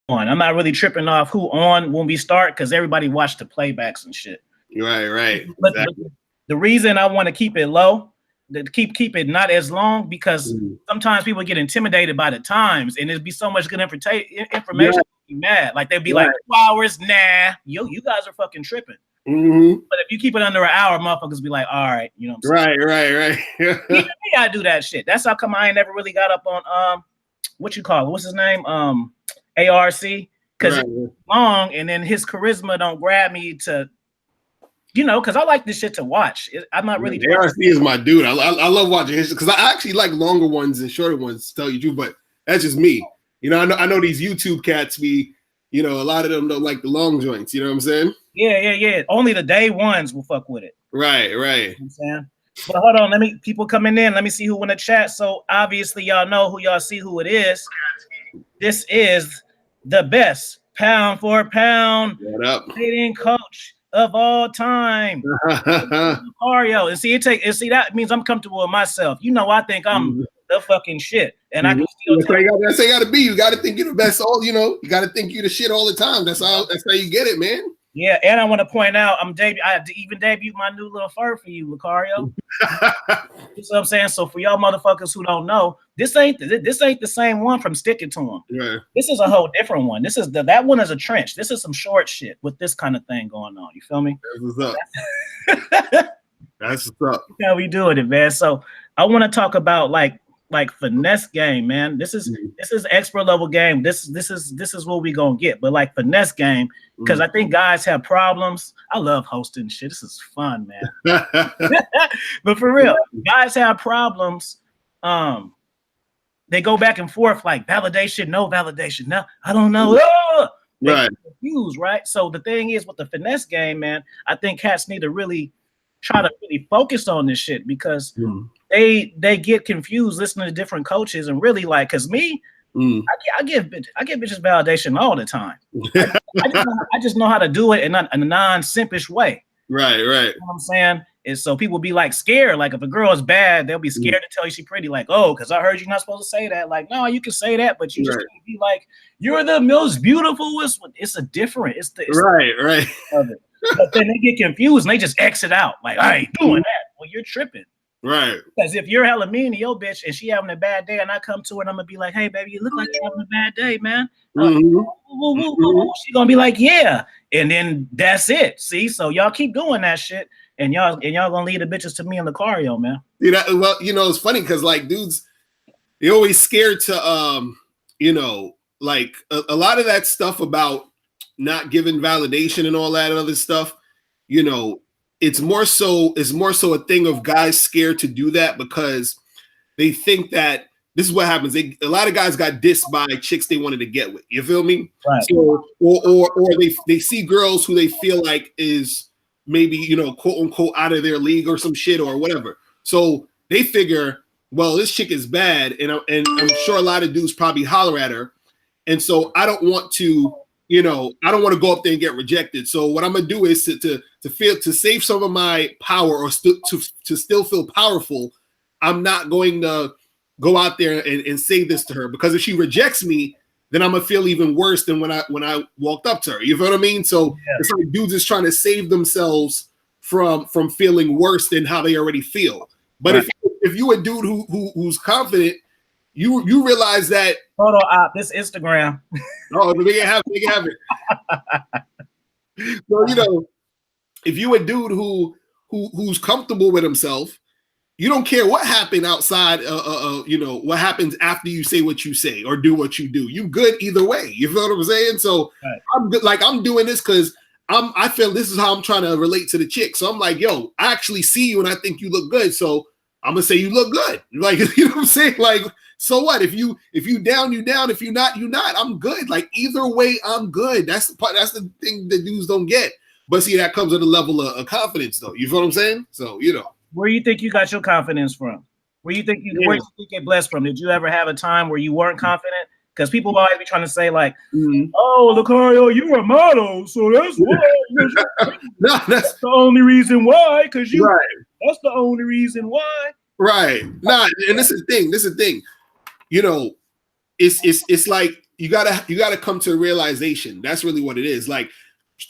on. I'm not really tripping off who on when we start because everybody watched the playbacks and shit. Right. But the reason I want to keep it low, to keep it not as long, because sometimes people get intimidated by the times, and there'd be so much good information. Be mad, like they'd be like 2 hours. Nah, you guys are fucking tripping. But if you keep it under an hour, motherfuckers be like, all right, you know what I'm saying? Right. Even me, I do that shit. That's how come I ain't never really got up on what you call it? What's his name? ARC, because it's long, and then his charisma don't grab me to, because I like this shit to watch. I'm not really. ARC is my dude. I love watching his because I actually like longer ones and shorter ones. To tell you the truth, but that's just me. I know these YouTube cats be. A lot of them don't like the long joints. You know what I'm saying? Yeah. Only the day ones will fuck with it. Right. You know what I'm saying? But hold on, people coming in. Let me see who in the chat. So obviously y'all know who y'all see who it is. This is the best pound for pound dating coach of all time. MR.LOCARIO. And see, that means I'm comfortable with myself. I think I'm the fucking shit. And I can still that's how you gotta be. You gotta think you're the best. You gotta think you're the shit all the time. That's how you get it, man. Yeah, and I want to point out, I even debuted my new little fur for you, LOCARIO. You know what I'm saying? So for y'all motherfuckers who don't know, this ain't the same one from Stick It to Him. Yeah. This is a whole different one. This is that one is a trench. This is some short shit with this kind of thing going on. You feel me? That's what's up. That's what's up. How we doing it, man. So I want to talk about like finesse game, man. This is expert level game. This is what we gonna get. But like finesse game, because I think guys have problems. I love hosting shit. This is fun, man. But for real, guys have problems. They go back and forth like validation, no validation. No, I don't know. Right. Confused, right? So the thing is with the finesse game, man, I think cats need to really try to really focus on this shit because they get confused listening to different coaches and really like, cause me, I give bitches validation all the time. I just know how to do it in a non-simpish way. Right. You know what I'm saying? And so people be like scared. Like if a girl is bad, they'll be scared to tell you she's pretty. Like, oh, because I heard you're not supposed to say that. Like, no, you can say that, but you just can't be like, you're the most beautiful. It's a different. It's right. Of it. But then they get confused and they just exit out. Like, I ain't doing that. Well, you're tripping. Right. Because if you're hella mean to your bitch and she having a bad day and I come to her and I'm going to be like, hey, baby, you look like you're having a bad day, man. She's going to be like, yeah. And then that's it. See? So y'all keep doing that shit and y'all going to lead the bitches to me and LOCARIO, man. Well, it's funny because like dudes, they're always scared to, like a lot of that stuff about not giving validation and all that other stuff, it's more so a thing of guys scared to do that because they think that this is what happens. A lot of guys got dissed by chicks they wanted to get with. You feel me? Right. So, or they see girls who they feel like is maybe, quote unquote out of their league or some shit or whatever. So they figure, well, this chick is bad. And I'm sure a lot of dudes probably holler at her. And so I don't want to, I don't want to go up there and get rejected. So what I'm gonna do is to save some of my power or to still feel powerful. I'm not going to go out there and say this to her because if she rejects me, then I'm gonna feel even worse than when I walked up to her. You feel what I mean? So it's like dudes is trying to save themselves from feeling worse than how they already feel. But if you a dude who's confident, you realize that. Photo op, this Instagram. Oh, they can have it. So if you a dude who's comfortable with himself, you don't care what happened outside. What happens after you say what you say or do what you do. You good either way. You feel what I'm saying? So I'm good. Like I'm doing this because I feel this is how I'm trying to relate to the chick. So I'm like, yo, I actually see you and I think you look good. So I'm gonna say you look good. Like, you know what I'm saying? Like, so what? If you down, you down. If you not, you not. I'm good. Like either way, I'm good. That's the part. That's the thing that dudes don't get. But see, that comes with a level of confidence, though. You feel what I'm saying? So where you think you got your confidence from? Where you think you get blessed from? Did you ever have a time where you weren't confident? Because people always be trying to say like, "Oh, LOCARIO, you're a model, so that's why." No, that's the only reason why. Because you. Right. That's the only reason why. Right. Nah, and this is the thing. It's like you gotta come to a realization. That's really what it is. Like,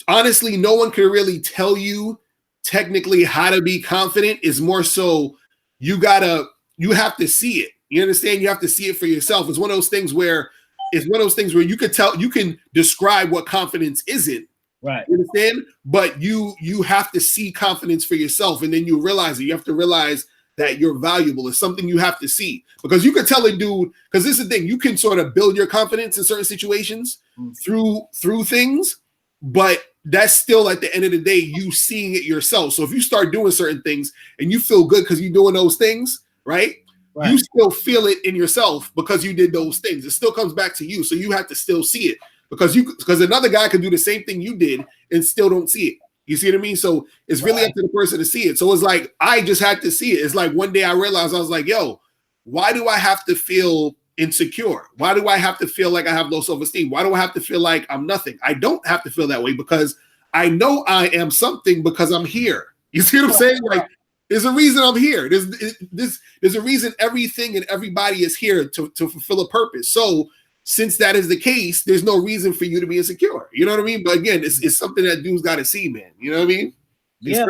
honestly, no one can really tell you technically how to be confident. Is more so you have to see it. You understand? You have to see it for yourself. It's one of those things where you can describe what confidence isn't. Right. You understand? But you have to see confidence for yourself, and then you realize it. You have to realize that you're valuable. It's something you have to see, because you could tell a dude, because this is the thing, you can sort of build your confidence in certain situations through things, but that's still at the end of the day, you seeing it yourself. So if you start doing certain things and you feel good because you're doing those things, right? You still feel it in yourself because you did those things. It still comes back to you. So you have to still see it, because another guy can do the same thing you did and still don't see it. You see what I mean? So it's really up to the person to see it. So it's like, I just had to see it. It's like one day I realized, I was like, yo, why do I have to feel insecure? Why do I have to feel like I have low self-esteem? Why do I have to feel like I'm nothing? I don't have to feel that way, because I know I am something, because I'm here. You see what I'm saying? Like, there's a reason I'm here. There's a reason everything and everybody is here to fulfill a purpose. So since that is the case, there's no reason for you to be insecure. You know what I mean? But again, it's something that dudes got to see, man. You know what I mean? Man.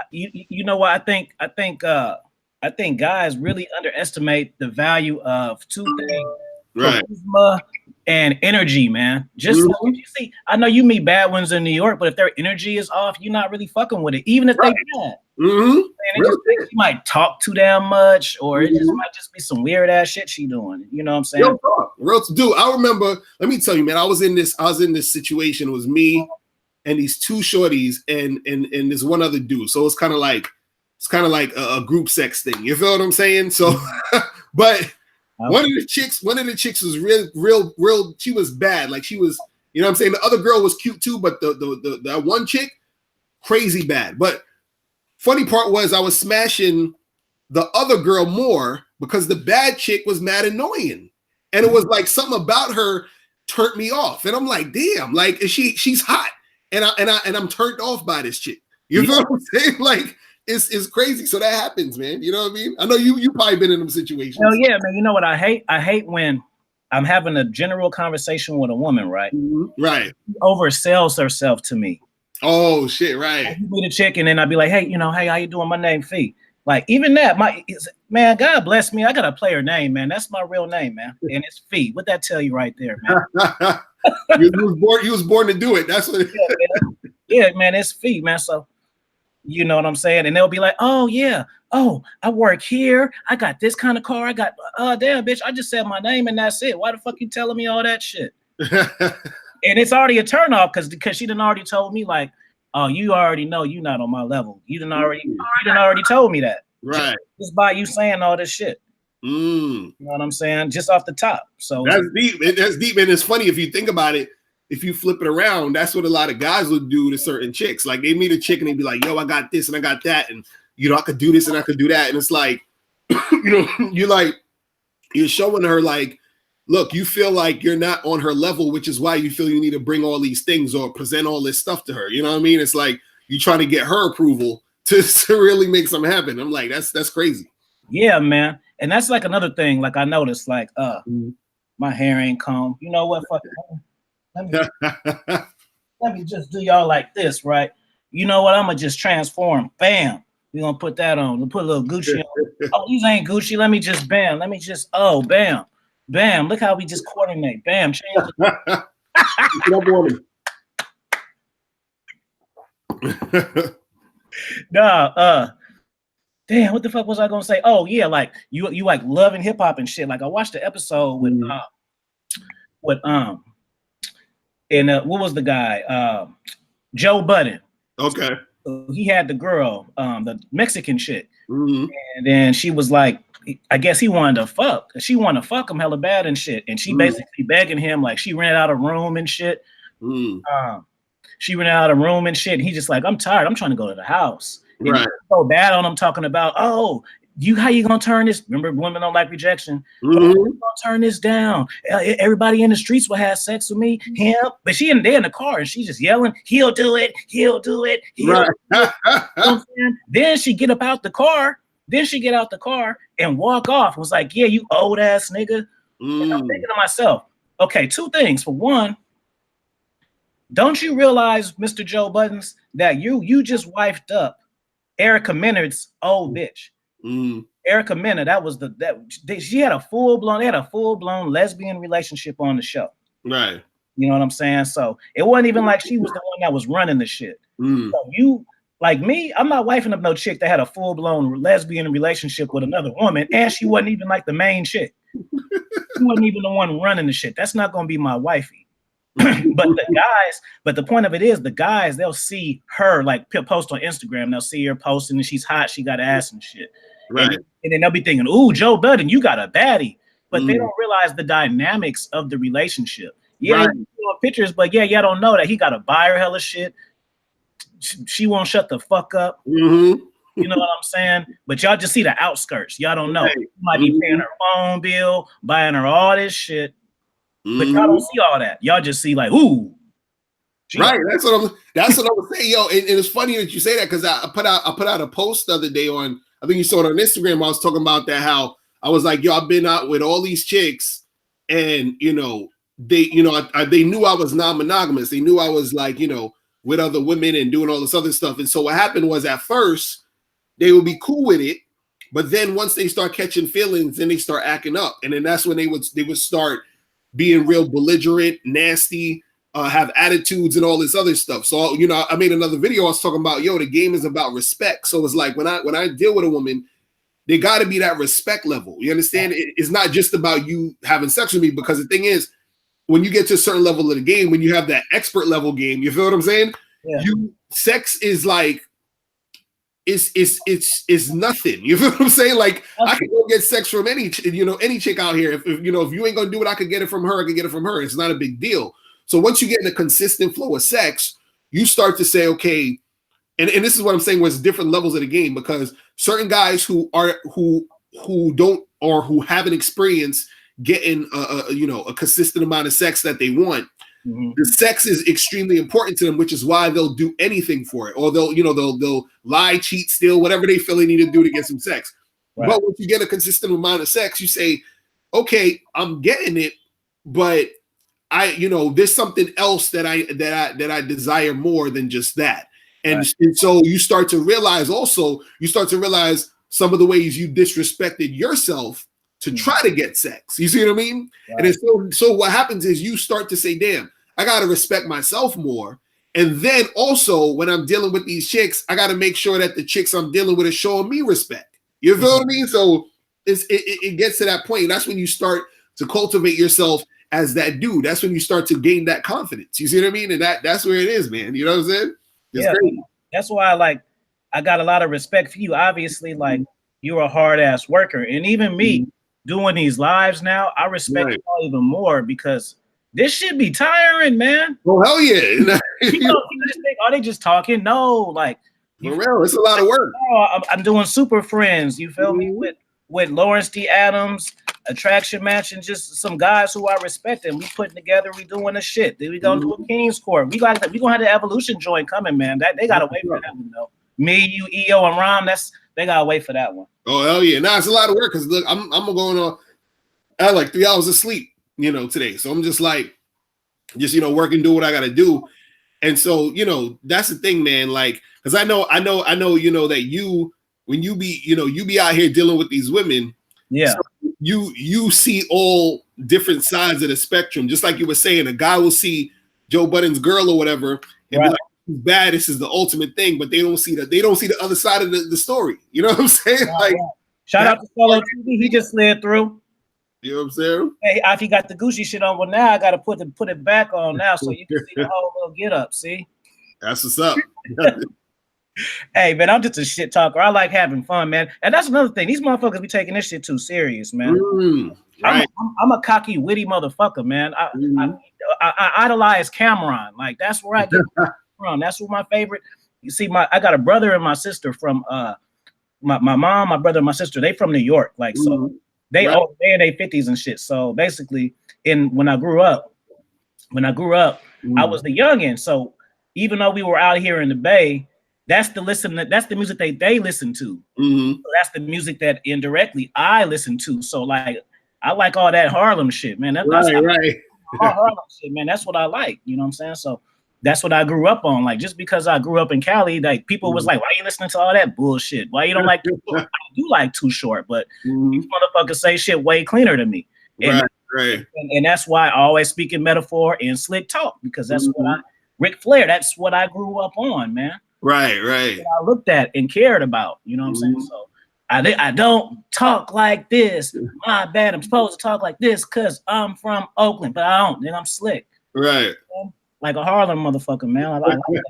You know what? I think guys really underestimate the value of two things: charisma and energy, man. Just like you see, I know you meet bad ones in New York, but if their energy is off, you're not really fucking with it, even if they bad. You might talk too damn much, or it just might just be some weird ass shit she doing. You know what I'm saying? Real dude, I remember. Let me tell you, man. I was in this situation. It was me and these two shorties and this one other dude. So it's kind of like a group sex thing. You feel what I'm saying? So, but one of the chicks was real. She was bad. Like, she was, you know what I'm saying? The other girl was cute too, but the one chick, crazy bad. But funny part was, I was smashing the other girl more because the bad chick was mad annoying. And it was like something about her turned me off. And I'm like, damn, like, she's hot. And I'm turned off by this chick. You know what I'm saying? Like, it's crazy. So that happens, man. You know what I mean? I know you probably been in them situations. Oh yeah, man. You know what I hate? I hate when I'm having a general conversation with a woman, right? Right. She oversells herself to me. Oh shit, right. You meet a chick, and then I'd be like, hey, hey, how you doing? My name Fee. Like, even that, man, God bless me. I got a player name, man. That's my real name, man. And it's Fee. What that tell you right there, man? you was born to do it. That's what yeah, man, it's Fee, man. So you know what I'm saying? And they'll be like, oh yeah, oh, I work here. I got this kind of car. I got damn, bitch, I just said my name and that's it. Why the fuck you telling me all that shit? And it's already a turnoff because she done already told me, like, oh, you already know you're not on my level. You done already told me that. Right. Just by you saying all this shit. You know what I'm saying? Just off the top. So that's deep. That's deep. And it's funny if you think about it, if you flip it around, that's what a lot of guys would do to certain chicks. Like, they meet a chick and they'd be like, yo, I got this and I got that. And, I could do this and I could do that. And it's like, you're showing her, like, look, you feel like you're not on her level, which is why you feel you need to bring all these things or present all this stuff to her. You know what I mean? It's like you trying to get her approval to really make something happen. I'm like, that's crazy. Yeah, man. And that's like another thing. Like, I noticed, like, my hair ain't combed. You know what? Fuck it. Let me just do y'all like this, right? You know what? I'm gonna just transform. Bam. We're gonna put that on. We'll put a little Gucci on. Oh, these ain't Gucci. Let me just bam. Let me just bam. Bam. Look how we just coordinate. Bam. Change it. Nah, damn, what the fuck was I gonna say? Oh yeah, like you like loving hip hop and shit. Like, I watched the episode with what was the guy? Joe Budden. Okay. So he had the girl, the Mexican chick, and then she was like, I guess he wanted to fuck. She wanted to fuck him hella bad and shit, and she basically begging him, like, she ran out of room and shit. She ran out of room and shit. And he just like, I'm tired. I'm trying to go to the house. And right. So bad on him, talking about, oh, how you gonna turn this? Remember, women don't like rejection. Oh, you gonna turn this down? Everybody in the streets will have sex with me. Him, but they in the car and she's just yelling, "He'll do it. He'll do it." Right. You know then she get out the car and walk off. Was like, "Yeah, you old ass nigga." And I'm thinking to myself, okay, two things. For one, don't you realize, Mr. Joe Buttons, that you just wifed up Erica Menard's old bitch. Erica Menard, she had a full-blown lesbian relationship on the show. Right. You know what I'm saying? So it wasn't even like she was the one that was running the shit. So you, like me, I'm not wifing up no chick that had a full-blown lesbian relationship with another woman, and she wasn't even like the main chick. She wasn't even the one running the shit. That's not gonna be my wifey. But the point of it is, the guys, they'll see her like post on Instagram, they'll see her posting and she's hot, she got ass and shit. Right. And then they'll be thinking, ooh, Joe Budden, you got a baddie. But they don't realize the dynamics of the relationship. Yeah, right. Pictures, but yeah, don't know that he got to buy her hella shit. She won't shut the fuck up. You know what I'm saying? But y'all just see the outskirts. Y'all don't know. Right. You might be paying her phone bill, buying her all this shit. But y'all don't see all that. Y'all just see like, ooh. Right. That's what I'm saying, yo. And it's funny that you say that because I put out a post the other day on, I think you saw it on Instagram. I was talking about that, how I was like, yo, I've been out with all these chicks, and they knew I was non-monogamous. They knew I was like, with other women and doing all this other stuff. And so what happened was, at first they would be cool with it, but then once they start catching feelings, then they start acting up, and then that's when they would start being real belligerent, nasty, have attitudes and all this other stuff. So, I made another video. I was talking about, the game is about respect. So it's like when I deal with a woman, they got to be that respect level. You understand? It's not just about you having sex with me, because the thing is, when you get to a certain level of the game, when you have that expert level game, you feel what I'm saying? Yeah. Sex is like, it's nothing. You feel what I'm saying? Like, I can go get sex from any chick out here. If you ain't gonna do it, I could get it from her. I could get it from her. It's not a big deal. So once you get in a consistent flow of sex, you start to say, okay, and this is what I'm saying, was different levels of the game, because certain guys who don't, or who haven't experienced getting a consistent amount of sex that they want, the sex is extremely important to them, which is why they'll do anything for it, or they'll lie, cheat, steal, whatever they feel they need to do to get some sex. Right. But once you get a consistent amount of sex, you say, okay, I'm getting it, but there's something else that I desire more than just that. And so you start to realize some of the ways you disrespected yourself to try to get sex. You see what I mean? Right. And so what happens is you start to say, damn, I got to respect myself more. And then also, when I'm dealing with these chicks, I got to make sure that the chicks I'm dealing with are showing me respect. You feel what I mean? So it gets to that point. And that's when you start to cultivate yourself as that dude. That's when you start to gain that confidence. You see what I mean? And that's where it is, man. You know what I'm saying? Crazy. That's why I got a lot of respect for you. Obviously, like, you're a hard ass worker. And even me doing these lives now, I respect you all even more, because this should be tiring, man. Oh, hell yeah. People just think, are they just talking? No, like, for real, it's a lot of work. I'm doing Super Friends, you feel me, with Lawrence D. Adams, Attraction Match, and just some guys who I respect, and we putting together, we doing the shit. Then we gonna do a King's Court. We gonna have the Evolution joint coming, man. That they gotta wait for that one, though. Me, you, EO, and Rom, they gotta wait for that one. Oh, hell yeah. Nah, it's a lot of work, because look, I'm going on, I had like 3 hours of sleep, today. So I'm just like, working, do what I gotta do. And so, that's the thing, man. Like, because I know, that you, when you be out here dealing with these women, yeah, so you see all different sides of the spectrum. Just like you were saying, a guy will see Joe Budden's girl or whatever, and be like, bad, this is the ultimate thing, but they don't see the other side of the story. You know what I'm saying? Like, shout out to Solo TV, he just slid through. You know what I'm saying? Hey, if he got the Gucci shit on, well, now I gotta put it back on now, so you can see the whole little get up. See, that's what's up. Hey, man, I'm just a shit talker. I like having fun, man, and that's another thing. These motherfuckers be taking this shit too serious, man. Right. I'm a cocky, witty motherfucker, man. I idolize Cameron. Like, that's where I get from. That's what my favorite. You see, I got a brother and my sister from my mom, my brother, and my sister. They from New York, like, so they in their 50s and shit. So basically, when I grew up, I was the youngin'. So even though we were out here in the Bay, that's the music they listen to. So that's the music that indirectly I listen to. So like, I like all that Harlem shit, man. That's right. all Harlem shit, man. That's what I like. You know what I'm saying? So that's what I grew up on. Like, just because I grew up in Cali, like people was like, why you listening to all that bullshit? Why you don't like Too Short? I do like Too Short, but these motherfuckers say shit way cleaner than me. And, right. And that's why I always speak in metaphor and slick talk, because that's what Ric Flair, that's what I grew up on, man. Right. What I looked at and cared about, you know what I'm saying? So I don't talk like this. My bad, I'm supposed to talk like this because I'm from Oakland, but I don't. Then I'm slick. Right. Like a Harlem motherfucker, man. I like that.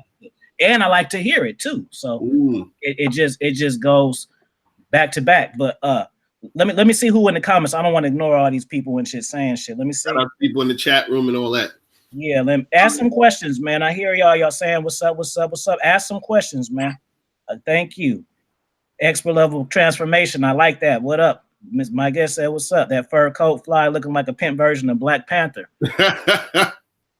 And I like to hear it too. So it just goes back to back. But let me see who in the comments. I don't want to ignore all these people and shit saying shit. Let me see. People in the chat room and all that. Yeah, let me ask some questions, man. I hear y'all saying what's up. Ask some questions, man. Thank you. Expert level transformation. I like that. What up? My guest said, what's up? That fur coat fly looking like a pimp version of Black Panther.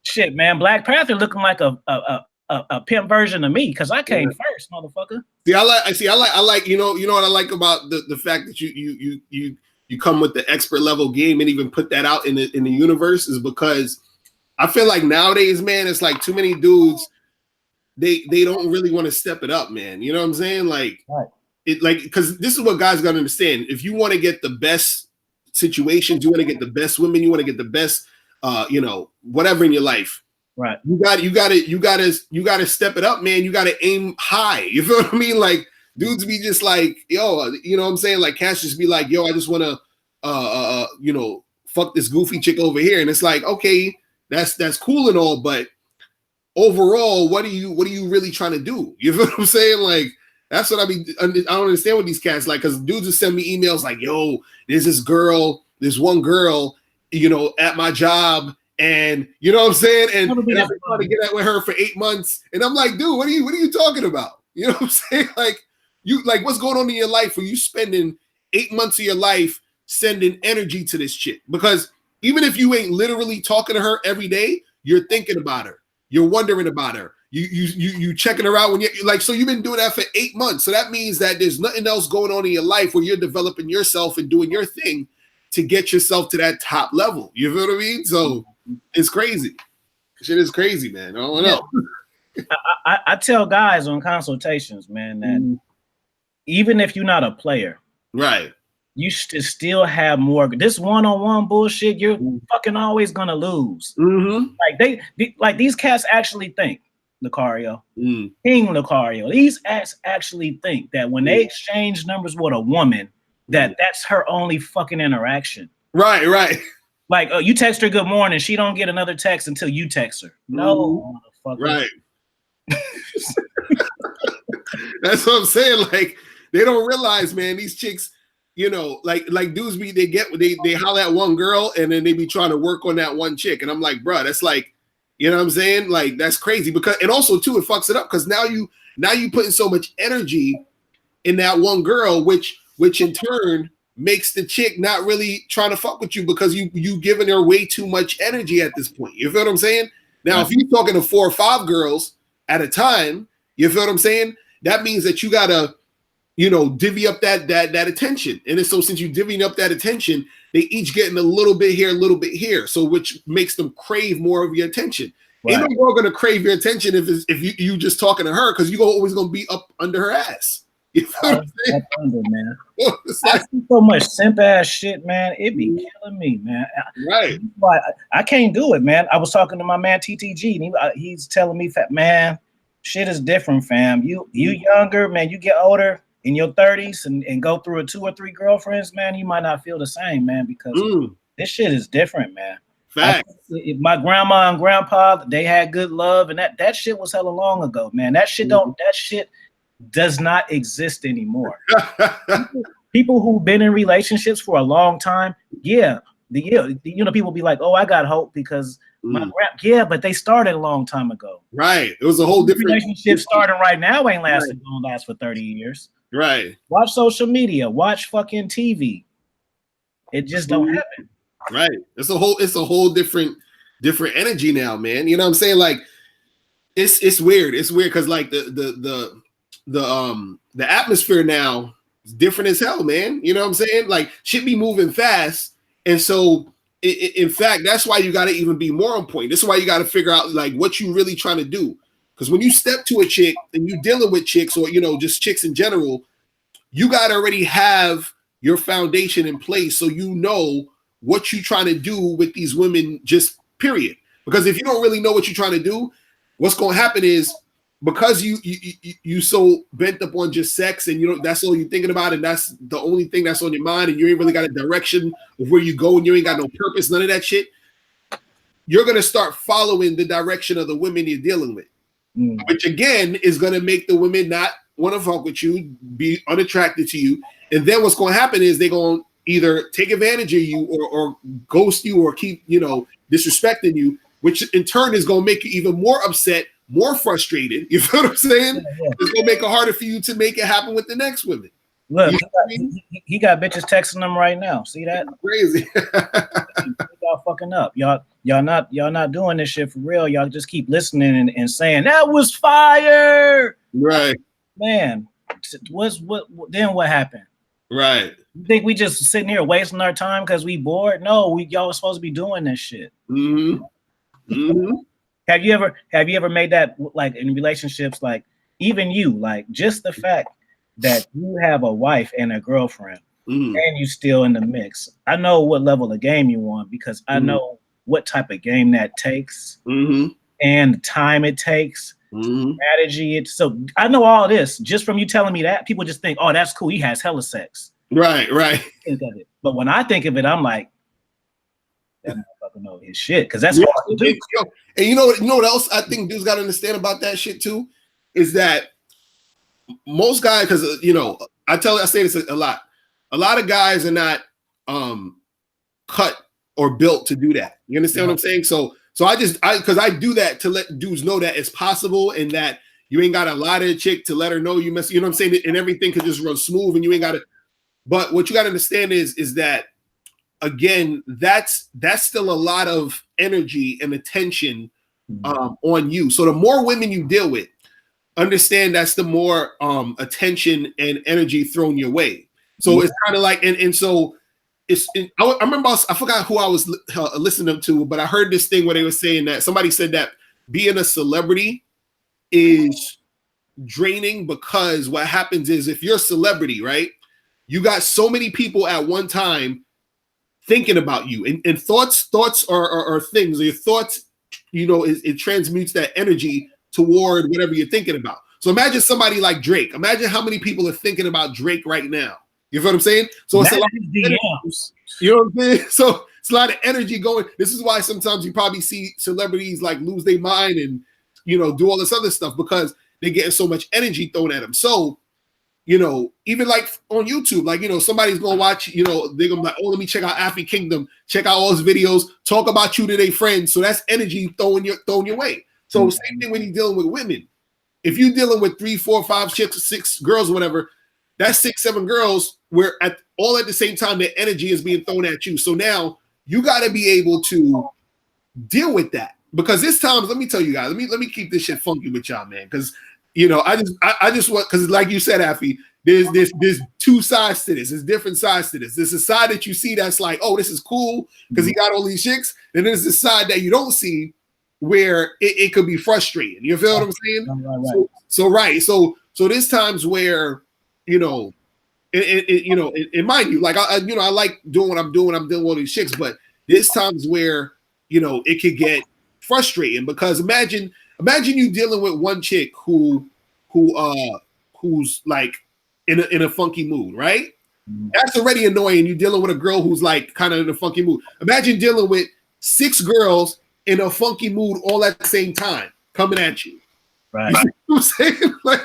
Shit, man. Black Panther looking like a pimp version of me because I came first, motherfucker. I like you know what I like about the fact that you come with the expert level game and even put that out in the universe is because I feel like nowadays, man, it's like too many dudes. They don't really want to step it up, man. You know what I'm saying? Like because this is what guys gotta understand. If you want to get the best situations, you want to get the best women, you want to get the best, whatever in your life. Right. You got to step it up, man. You got to aim high. You feel what I mean? Like dudes be just like, yo, you know what I'm saying? Like cats just be like, yo, I just want to, fuck this goofy chick over here. And it's like, okay, that's cool and all, but overall, what are you really trying to do? You feel what I'm saying? Like, that's what I don't understand what these cats like, because dudes will send me emails like, yo, there's this one girl, at my job, and you know what I'm saying? And I've been trying to get out with her for 8 months. And I'm like, dude, what are you talking about? You know what I'm saying? Like, what's going on in your life where you spending 8 months of your life sending energy to this chick? Because even if you ain't literally talking to her every day, you're thinking about her. You're wondering about her. You checking her out when you're like, so you've been doing that for 8 months. So that means that there's nothing else going on in your life where you're developing yourself and doing your thing to get yourself to that top level. You feel what I mean? So it's crazy. Shit is crazy, man. I don't know. I tell guys on consultations, man, that even if you're not a player, right, you should still have more. This one-on-one bullshit, you're fucking always gonna lose. Like these cats actually think, Lucario, King Lucario, these acts actually think that when they exchange numbers with a woman, that's her only fucking interaction. Like, you text her good morning, she don't get another text until you text her. No, motherfucker. Right. That's what I'm saying. Like, they don't realize, man, these chicks, like dudes they holler at one girl and then they be trying to work on that one chick. And I'm like, bro, that's like, you know what I'm saying? Like, that's crazy. Because, and also too, it fucks it up because now you putting so much energy in that one girl, which in turn makes the chick not really trying to fuck with you because you giving her way too much energy at this point. You feel what I'm saying? Now, if you're talking to 4 or 5 girls at a time, you feel what I'm saying? That means that you gotta, divvy up that attention. And so since you divvying up that attention, they each getting a little bit here, a little bit here. So which makes them crave more of your attention. Right. Ain't no girl gonna crave your attention if you just talking to her, because you always gonna be up under her ass. You know what I'm saying? Man. I see so much simp ass shit, man. It be killing me, man. Right. I can't do it, man. I was talking to my man TTG, and he's telling me, man, shit is different, fam. You younger, man. You get older in your 30s and go through 2 or 3 girlfriends, man. You might not feel the same, man, because this shit is different, man. Fact. My grandma and grandpa, they had good love, and that shit was hella long ago, man. That shit does not exist anymore. People who've been in relationships for a long time, people be like, oh, I got hope because but they started a long time ago. Right. It was a whole different relationship starting right now ain't lasting gonna last for 30 years. Right. Watch social media, watch fucking TV. It just don't happen. Right. It's a whole different energy now, man. You know what I'm saying? Like it's weird. It's weird because like the atmosphere now is different as hell, man. You know what I'm saying? Like shit be moving fast, and so in fact, that's why you got to even be more on point. This is why you got to figure out like what you really trying to do. Because when you step to a chick and you dealing with chicks or, you know, just chicks in general, you got to already have your foundation in place. So you know what you're trying to do with these women, just period. Because if you don't really know what you're trying to do, what's going to happen is because you so bent up on just sex and you know that's all you're thinking about and that's the only thing that's on your mind and you ain't really got a direction of where you go and you ain't got no purpose, none of that shit, you're going to start following the direction of the women you're dealing with, which again is going to make the women not want to fuck with you, be unattracted to you. And then what's going to happen is they're going to either take advantage of you or ghost you or keep, you know, disrespecting you, which in turn is going to make you even more upset, more frustrated. You feel what I'm saying? Yeah. It's gonna make it harder for you to make it happen with the next women. Look, he got bitches texting him right now. See that? Crazy. Y'all fucking up. Y'all not doing this shit for real. Y'all just keep listening and saying that was fire. Right. Man, what then what happened? Right. You think we just sitting here wasting our time because we bored? No, y'all supposed to be doing this shit. Mm-hmm. Mm-hmm. Have you ever made that, like, in relationships, like even you, like just the fact that you have a wife and a girlfriend and you still in the mix? I know what level of game you want because I know what type of game that takes and the time it takes, strategy. So I know all this just from you telling me that. People just think, oh, that's cool. He has hella sex. Right. Think of it. But when I think of it, I'm like, that motherfucker know his shit because that's hard to do. And you know what else I think dudes got to understand about that shit too is that most guys, because you know, I say this a lot. A lot of guys are not cut or built to do that. You understand what I'm saying? So because I do that to let dudes know that it's possible and that you ain't got to lie to a chick to let her know you mess. You know what I'm saying? And everything could just run smooth and you ain't got to. But what you got to understand is that. Again, that's still a lot of energy and attention on you. So the more women you deal with, understand that's the more attention and energy thrown your way. So it's kind of like, and so I remember I forgot who I was listening to, but I heard this thing where they were saying that somebody said that being a celebrity is draining because what happens is if you're a celebrity, right, you got so many people at one time thinking about you and thoughts are things, or your thoughts, you know, it transmutes that energy toward whatever you're thinking about. So imagine somebody like Drake. Imagine how many people are thinking about Drake right now. You feel what I'm saying? So it's a lot of energy, you know what I'm saying? So it's a lot of energy going. This is why sometimes you probably see celebrities like lose their mind and, you know, do all this other stuff because they're getting so much energy thrown at them. So, you know, even like on YouTube, like, you know, somebody's going to watch, you know, they're going to be like, oh, let me check out Affy Kingdom, check out all his videos, talk about you to their friends. So that's energy thrown your way. So same thing when you're dealing with women. If you're dealing with 3, 4, 5, 6 girls, whatever, that's 6, 7 girls where at the same time, their energy is being thrown at you. So now you got to be able to deal with that because this time, let me tell you guys, let me keep this shit funky with y'all, man. Because, you know, I just want, because like you said, Affy, there's two sides to this. There's different sides to this. There's a side that you see that's like, oh, this is cool because he got all these chicks. And there's the side that you don't see where it could be frustrating. You feel what I'm saying? Right. So there's times where, you know, and mind you, like I like doing what I'm doing. I'm dealing with all these chicks, but there's times where, you know, it could get frustrating because imagine you dealing with one chick who's like in a funky mood, right? That's already annoying. You're dealing with a girl who's like kind of in a funky mood. Imagine dealing with 6 girls in a funky mood all at the same time coming at you. Right. You know what I'm saying? Like,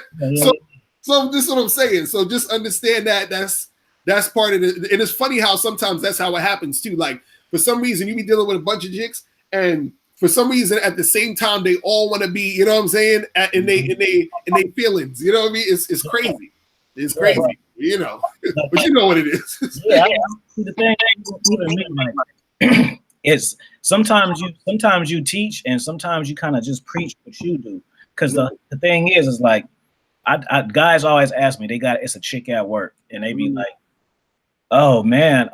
so this is what I'm saying. So just understand that that's part of it. And it's funny how sometimes that's how it happens too. Like for some reason you be dealing with a bunch of chicks and for some reason at the same time they all want to be, you know what I'm saying? In they feelings, you know what I mean? It's crazy. It's crazy, you know. But you know what it is. Yeah, the thing like, it's sometimes you teach and sometimes you kind of just preach what you do. Because the thing is like I guys always ask me, it's a chick at work, and they be like, oh man,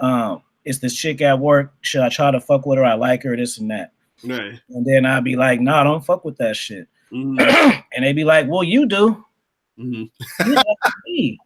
it's this chick at work. Should I try to fuck with her? I like her, this and that. Right. And then I'd be like, nah, don't fuck with that shit. And they'd be like, well, you do. You have me.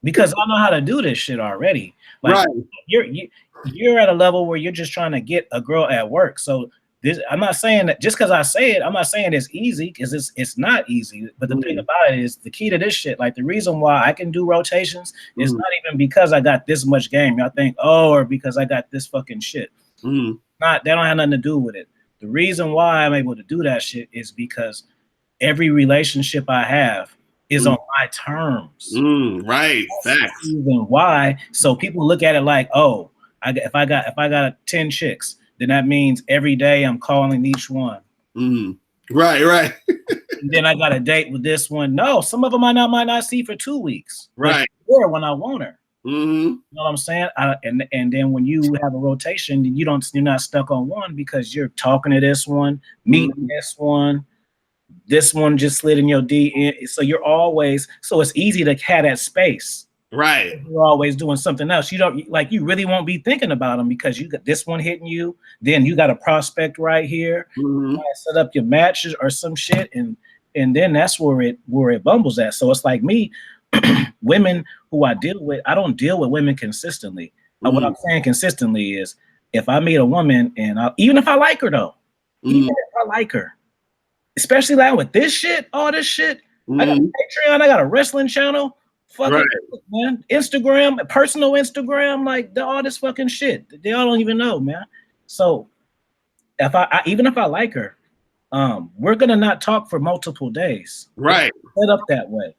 Because I know how to do this shit already. Like you're at a level where you're just trying to get a girl at work. So this, I'm not saying that just because I say it, I'm not saying it's easy, because it's not easy. But the thing about it is the key to this shit. Like the reason why I can do rotations is not even because I got this much game. Y'all think, oh, or because I got this fucking shit. Not, they don't have nothing to do with it. The reason why I'm able to do that shit is because every relationship I have is on my terms. Right. That's Facts. the reason why. So people look at it like, oh, if I got 10 chicks, then that means every day I'm calling each one. Right. And then I got a date with this one. No, some of them I might not see for 2 weeks. Right. Or when I want her. You know what I'm saying? And then when you have a rotation, you're not stuck on one, because you're talking to this one, meeting this one just slid in your D. So you're always, so it's easy to have that space. Right. You're always doing something else. You don't, like, you really won't be thinking about them because you got this one hitting you. Then you got a prospect right here. You might set up your matches or some shit, and then that's where it bumbles at. So it's like me, women who I deal with, I don't deal with women consistently. What I'm saying consistently is, if I meet a woman and even if I like her though, even if I like her, especially like with this shit, all this shit, I got a Patreon, I got a wrestling channel, fucking man, Instagram, personal Instagram, like all this fucking shit. They all don't even know, man. So if I even if I like her, we're gonna not talk for multiple days. Right. It's set up that way.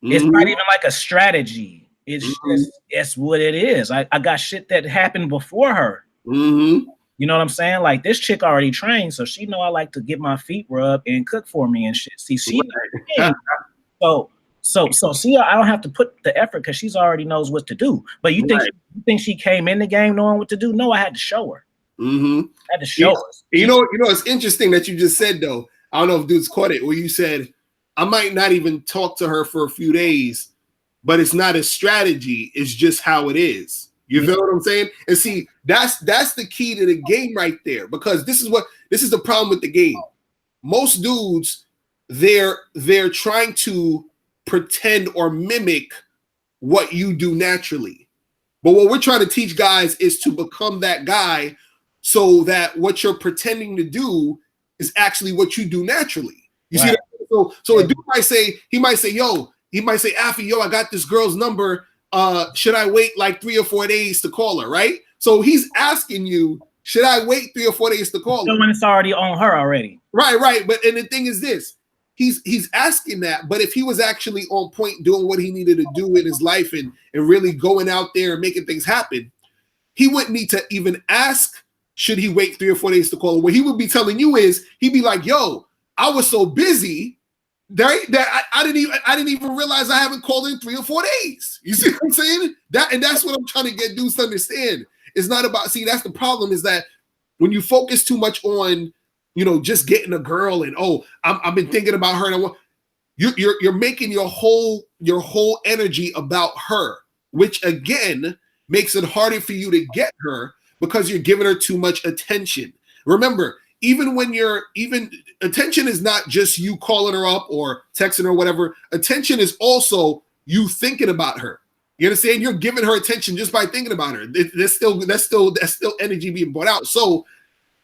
It's not even like a strategy. It's just, it's what it is. I got shit that happened before her. You know what I'm saying? Like, this chick already trained, so she know I like to get my feet rubbed and cook for me and shit. See, she so see, I don't have to put the effort because she's already knows what to do. But you think she came in the game knowing what to do? No, I had to show her. I had to show her. You know, it's interesting that you just said though. I don't know if dudes caught it, where you said, I might not even talk to her for a few days, but it's not a strategy. It's just how it is. You feel what I'm saying? And see, that's the key to the game right there, because this is the problem with the game. Most dudes, they're trying to pretend or mimic what you do naturally. But what we're trying to teach guys is to become that guy, so that what you're pretending to do is actually what you do naturally. You see that? So a dude might say, Affy, yo, I got this girl's number. Should I wait like 3 or 4 days to call her, right? So he's asking you, should I wait 3 or 4 days to call her? When it's already on her already. Right. But and the thing is this, he's asking that, but if he was actually on point doing what he needed to do in his life and really going out there and making things happen, he wouldn't need to even ask, should he wait 3 or 4 days to call her? What he would be telling you is, he'd be like, yo, I was so busy that I didn't even realize I haven't called in 3 or 4 days. You see what I'm saying? That's what I'm trying to get dudes to understand. It's not about, see, that's the problem, is that when you focus too much on, just getting a girl and, I've been thinking about her, and you're making your whole energy about her, which again makes it harder for you to get her, because you're giving her too much attention. Remember, even attention is not just you calling her up or texting her or whatever. Attention is also you thinking about her. You understand? You're giving her attention just by thinking about her. That's still energy being brought out. So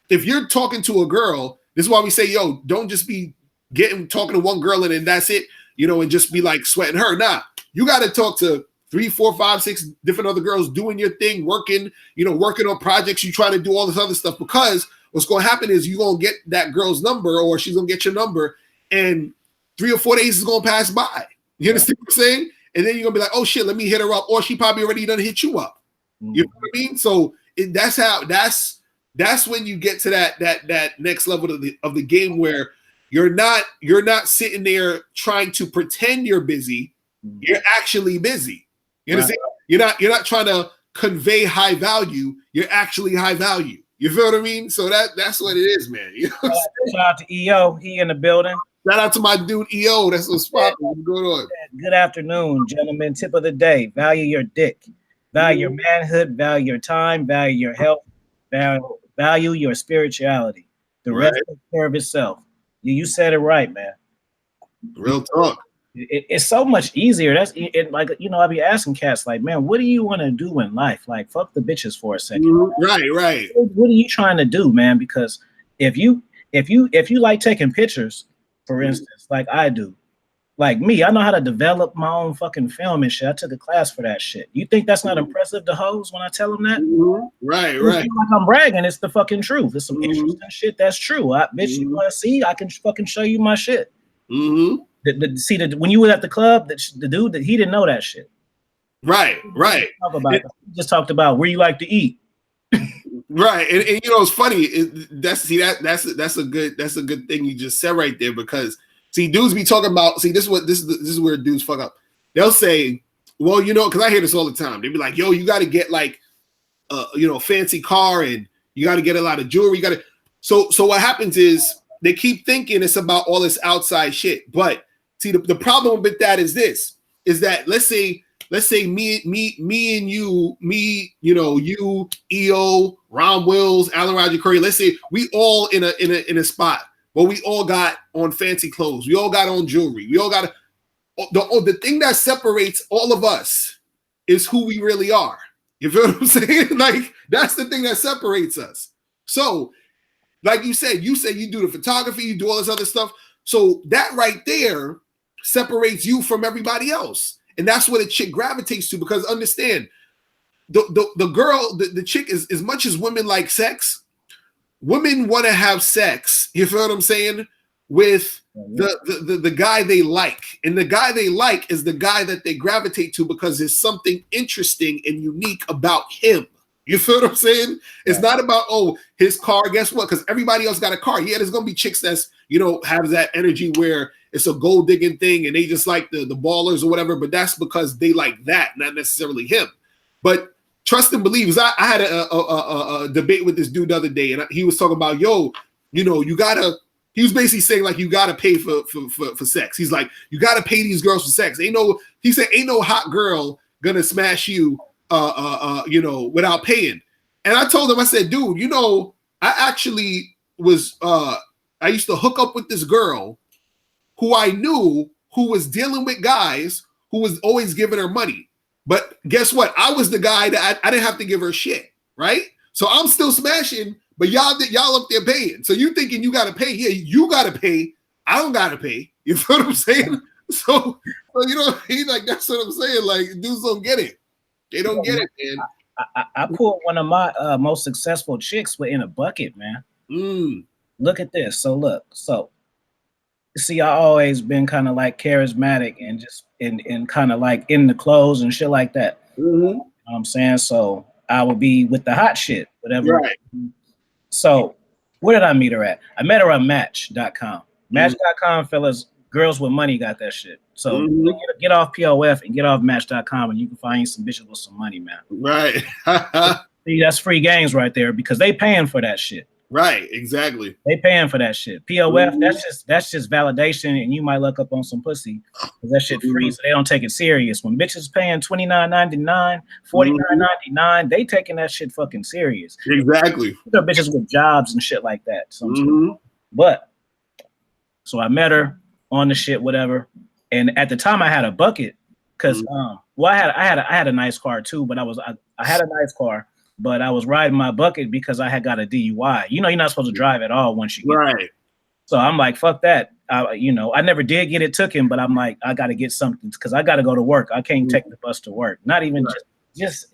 if you're talking to a girl, this is why we say, yo, don't just be talking to one girl and then that's it, and just be like sweating her. Nah, you got to talk to 3, 4, 5, 6 different other girls doing your thing, working on projects. You try to do all this other stuff, because what's going to happen is you're going to get that girl's number, or she's going to get your number, and 3 or 4 days is going to pass by. You understand what I'm saying? And then you're going to be like, oh shit, let me hit her up. Or she probably already done hit you up. You know what I mean? So that's when you get to that next level of the game, where you're not sitting there trying to pretend you're busy. You're actually busy. You understand? You're not trying to convey high value. You're actually high value. You feel what I mean? So that's what it is, man. Shout out to EO. He in the building. Shout out to my dude EO. That's what's popping. What's going on? Good afternoon, gentlemen. Tip of the day. Value your dick. Value your manhood, value your time, value your health, value your spirituality. The rest Right. takes care of itself. You said it right, man. Real talk. It's so much easier. That's it, like, you know, I be asking cats like, man, what do you want to do in life? Like, fuck the bitches for a second. Right. What are you trying to do, man? Because if you like taking pictures, for instance, like I do, like me, I know how to develop my own fucking film and shit. I took a class for that shit. You think that's not impressive to hoes when I tell them that? Right. Like I'm bragging. It's the fucking truth. It's some interesting shit that's true. Bitch, you want to see? I can fucking show you my shit. See, when you were at the club, the dude that he didn't know that shit. Right. He just talked about where you like to eat. Right, and you know it's funny. That's a good thing you just said right there, because see, dudes be talking about, see, this is where dudes fuck up. They'll say, well, you know, because I hear this all the time. They be like, yo, you got to get like you know, fancy car, and you got to get a lot of jewelry. You got to. So what happens is they keep thinking it's about all this outside shit. But see, the problem with that is this: is that let's say me and you, you know, you, EO, Ron Wills, Alan Roger Curry. Let's say we all in a spot, but we all got on fancy clothes. We all got on jewelry. We all got the thing that separates all of us is who we really are. You feel what I'm saying? Like, that's the thing that separates us. So, like you said you do the photography, you do all this other stuff. So that right there separates you from everybody else. And that's what a chick gravitates to, because understand, the girl, the chick, is, as much as women like sex, women want to have sex, you feel what I'm saying, with the guy they like. And the guy they like is the guy that they gravitate to because there's something interesting and unique about him. You feel what I'm saying? It's not about, oh, his car, guess what? Because everybody else got a car. Yeah, there's going to be chicks that's, you know, have that energy where it's a gold digging thing and they just like the ballers or whatever, but that's because they like that, not necessarily him. But trust and believe, I had a debate with this dude the other day, and he was talking about, yo, you know, he was basically saying like, you gotta pay for sex. He's like, you gotta pay these girls for sex. He said, ain't no hot girl gonna smash you, you know, without paying. And I told him, I said, dude, you know, I actually was, I used to hook up with this girl who I knew who was dealing with guys who was always giving her money. But guess what? I was the guy that I didn't have to give her shit, right? So I'm still smashing, but y'all up there paying. So you thinking you got to pay. Yeah, you got to pay. I don't got to pay. You feel what I'm saying? So you know, he's like, that's what I'm saying. Like, dudes don't get it. They don't get it, man. I pulled one of my most successful chicks in a bucket, man. Look at this. So see, I always been kind of like charismatic and just in kind of like in the clothes and shit like that. You know what I'm saying? So I would be with the hot shit, whatever. Right. So where did I meet her at? I met her on Match.com. Match.com, fellas, girls with money got that shit. So get off POF and get off Match.com, and you can find some bitches with some money, man. Right. See, that's free games right there, because they paying for that shit. Right, exactly. They paying for that shit. POF, that's just validation, and you might look up on some pussy because that shit free, so they don't take it serious. When bitches paying $29.99, $49.99, they taking that shit fucking serious. Exactly. They're bitches with jobs and shit like that. But so I met her on the shit, whatever. And at the time I had a bucket because I had a nice car too, but I had a nice car. But I was riding my bucket because I had got a DUI. You know, you're not supposed to drive at all once you get right. So I'm like, fuck that. You know, I never did get it taken, but I'm like, I got to get something because I got to go to work. I can't take the bus to work. Not even I just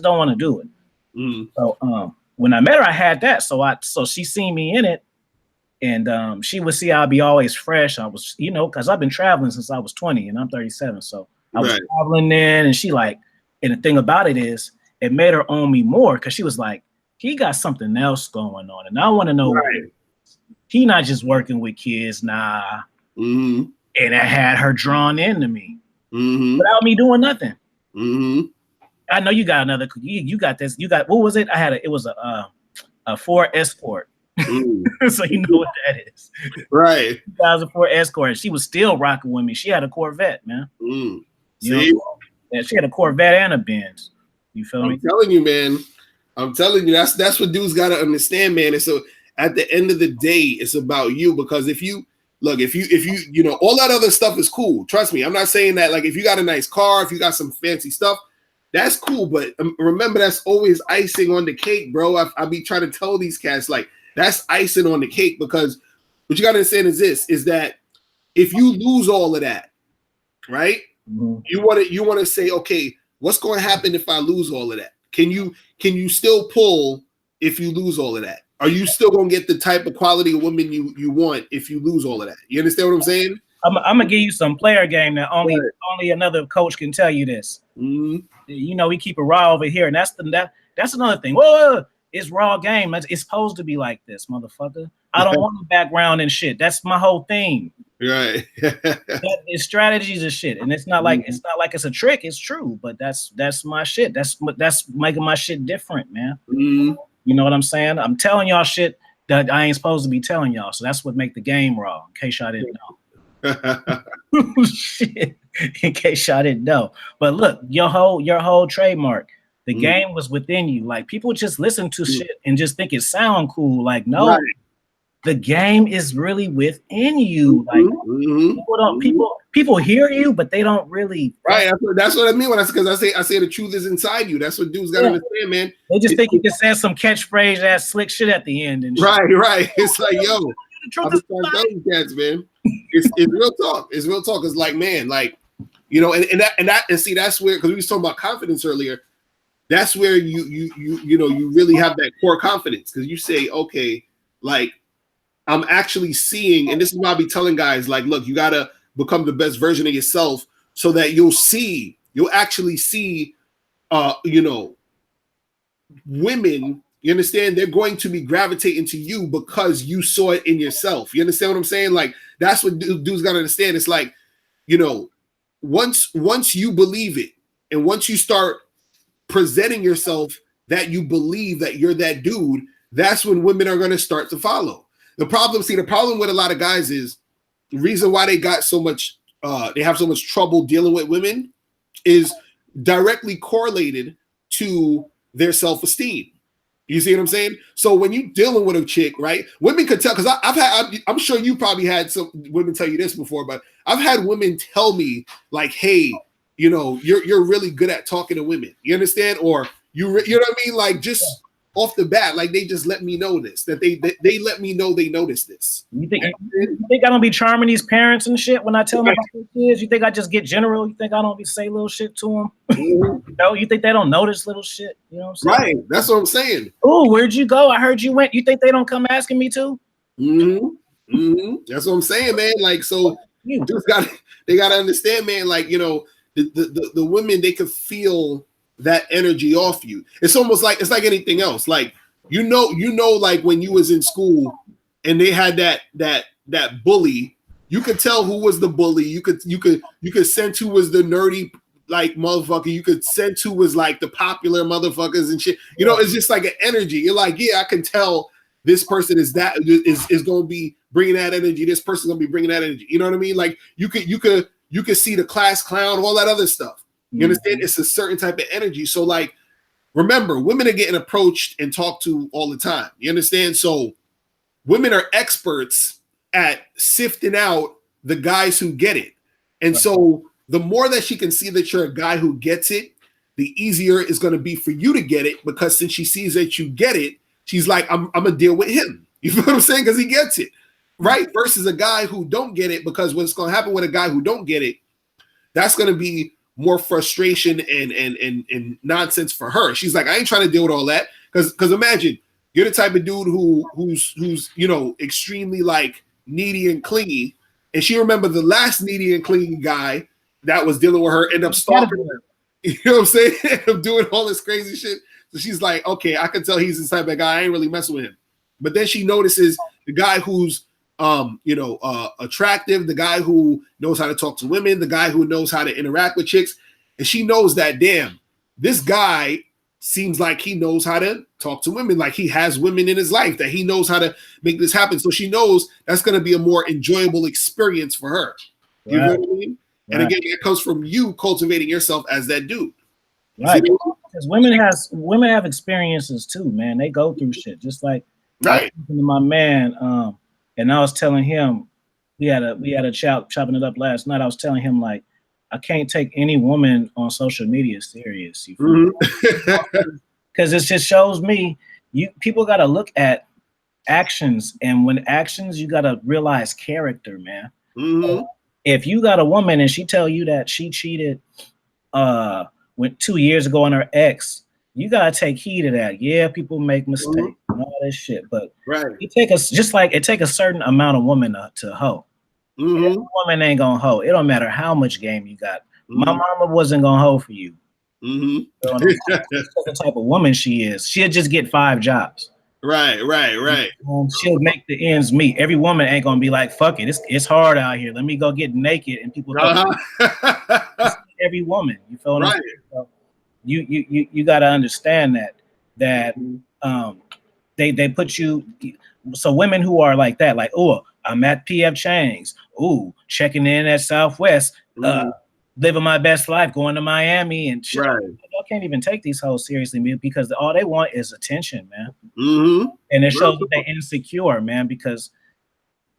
don't want to do it. So when I met her, I had that. So she seen me in it, and she would see I'd be always fresh. I was, you know, because I've been traveling since I was 20 and I'm 37. So I was traveling then, and she like, and the thing about it is, it made her own me more because she was like, he got something else going on. And I want to know, he not just working with kids, nah. And it had her drawn into me without me doing nothing. I know you got another, you got this, what was it? It was a Ford Escort. So you know what that is. Right. 2004 Escort. She was still rocking with me. She had a Corvette, man. You know? Yeah, she had a Corvette and a Benz. You feel me? I'm telling you, man. I'm telling you, that's what dudes got to understand, man. And so at the end of the day, it's about you, because if you you know, all that other stuff is cool. Trust me, I'm not saying that like if you got a nice car, if you got some fancy stuff, that's cool. But remember, that's always icing on the cake, bro. I be trying to tell these cats like that's icing on the cake, because what you got to understand is that if you lose all of that, right? Mm-hmm. You want to say, okay, what's going to happen if I lose all of that? Can you still pull if you lose all of that? Are you still gonna get the type of quality of women you want if you lose all of that? You understand what I'm saying? I'm gonna give you some player game that only another coach can tell you this. Mm-hmm. You know, we keep it raw over here, and that's another thing. Whoa, it's raw game. It's supposed to be like this, motherfucker. I don't want a background and shit. That's my whole thing. Right. It's strategies and shit, and it's not like it's a trick. It's true, but that's my shit. That's making my shit different, man. Mm-hmm. You know what I'm saying? I'm telling y'all shit that I ain't supposed to be telling y'all. So that's what make the game raw. In case y'all didn't know. Shit. In case y'all didn't know. But look, your whole trademark. The game was within you. Like people just listen to shit and just think it sound cool. Like no. Right. The game is really within you. Like people hear you, but they don't really. Right. That's what I mean when I say the truth is inside you. That's what dudes gotta understand, man. They just think you can say some catchphrase ass slick shit at the end and shit. Right. It's like, yo, the truth is those cats, man. It's real talk. It's real talk. It's like, man, like, you know, and see, that's where, because we was talking about confidence earlier. That's where you really have that core confidence, because you say, okay, like, I'm actually seeing, and this is why I be telling guys, like, look, you gotta become the best version of yourself so that you'll actually see, you know, women, you understand, they're going to be gravitating to you because you saw it in yourself. You understand what I'm saying? Like, that's what dudes gotta understand. It's like, you know, once you believe it, and once you start presenting yourself that you believe that you're that dude, that's when women are gonna start to follow. The problem with a lot of guys is the reason why they got so much, they have so much trouble dealing with women is directly correlated to their self-esteem. You see what I'm saying? So when you dealing with a chick, right? Women could tell, because I'm sure you probably had some women tell you this before, but I've had women tell me like, hey, you know, you're really good at talking to women. You understand? Or you know what I mean? Like just off the bat, like they just let me know this, that they let me know they noticed this. You think I don't be charming these parents and shit when I tell them about their kids? You think I just get general? You think I don't be say little shit to them? Mm-hmm. No, you think they don't notice little shit? You know what I'm saying? Right. That's what I'm saying. Oh, where'd you go? I heard you went. You think they don't come asking me too? Mm-hmm. Mm-hmm. That's what I'm saying, man. Like, so they gotta understand, man. Like, you know, the women, they could feel that energy off you. It's almost like, it's like anything else. Like, you know, like when you was in school and they had that bully, you could tell who was the bully. You could sense who was the nerdy like motherfucker. You could sense who was like the popular motherfuckers and shit. You know, it's just like an energy. You're like, yeah, I can tell this person is going to be bringing that energy. This person's going to be bringing that energy. You know what I mean? Like you could see the class clown, all that other stuff. You understand? It's a certain type of energy. So like, remember, women are getting approached and talked to all the time. You understand? So women are experts at sifting out the guys who get it. And so the more that she can see that you're a guy who gets it, the easier it's going to be for you to get it, because since she sees that you get it, she's like, I'm going to deal with him. You feel what I'm saying? Because he gets it. Right? Versus a guy who don't get it, because what's going to happen with a guy who don't get it, that's going to be more frustration and nonsense for her. She's like, I ain't trying to deal with all that. Because imagine you're the type of dude who's you know, extremely like needy and clingy, and she remember the last needy and clingy guy that was dealing with her end up stalking her. You know what I'm saying? End up doing all this crazy shit. So she's like, okay, I can tell he's the type of guy, I ain't really messing with him. But then she notices the guy who's attractive, the guy who knows how to talk to women, the guy who knows how to interact with chicks. And she knows that, damn, this guy seems like he knows how to talk to women, like he has women in his life, that he knows how to make this happen. So she knows that's going to be a more enjoyable experience for her. You know what I mean? Right. And again, it comes from you cultivating yourself as that dude. Right. Because women have experiences too, man. They go through shit. Just like I was talking to my man, and I was telling him we had a chopping it up last night. I was telling him like I can't take any woman on social media serious. You feel me? Because it just shows me people got to look at actions, and when actions, you got to realize character, man. If you got a woman and she tell you that she cheated went 2 years ago on her ex, you gotta take heed of that. Yeah, people make mistakes and all this shit, but it take us just like it take a certain amount of woman to hoe. Every woman ain't gonna hoe. It don't matter how much game you got. My mama wasn't gonna hoe for you. So the type of woman she is. She'll just get 5 jobs. Right. She'll make the ends meet. Every woman ain't gonna be like, fuck it, it's hard out here. Let me go get naked and people every woman. You feel what I'm saying? So you gotta understand that they put you, so women who are like that, like, oh, I'm at PF Chang's, ooh, checking in at Southwest, living my best life, going to Miami and shit. Y'all can't even take these hoes seriously, man, because all they want is attention, man. And it shows that they're insecure, man, because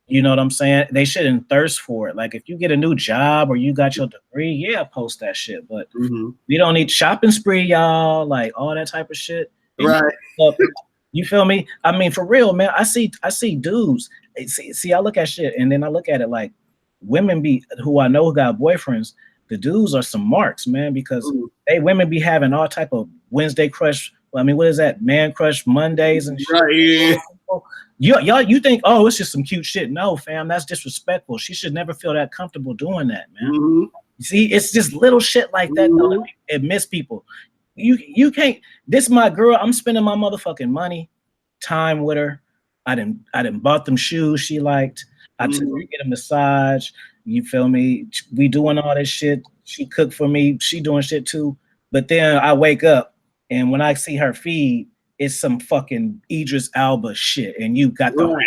you know what I'm saying? They shouldn't thirst for it. Like if you get a new job or you got your degree, yeah, post that shit. But we don't need shopping spree, y'all, like all that type of shit. You feel me? I mean, for real, man. I see dudes. See, I look at shit and then I look at it like women who I know who got boyfriends. The dudes are some marks, man, because women be having all type of Wednesday crush. I mean, what is that? Man crush Mondays and shit. You think, oh, it's just some cute shit. No, fam, that's disrespectful. She should never feel that comfortable doing that, man. You see, it's just little shit like that though, it miss people. You can't. This my girl. I'm spending my motherfucking money, time with her. I didn't bought them shoes she liked. I took her to get a massage. You feel me? We doing all this shit. She cooked for me. She doing shit too. But then I wake up and when I see her feed, it's some fucking Idris Elba shit, and you got the don't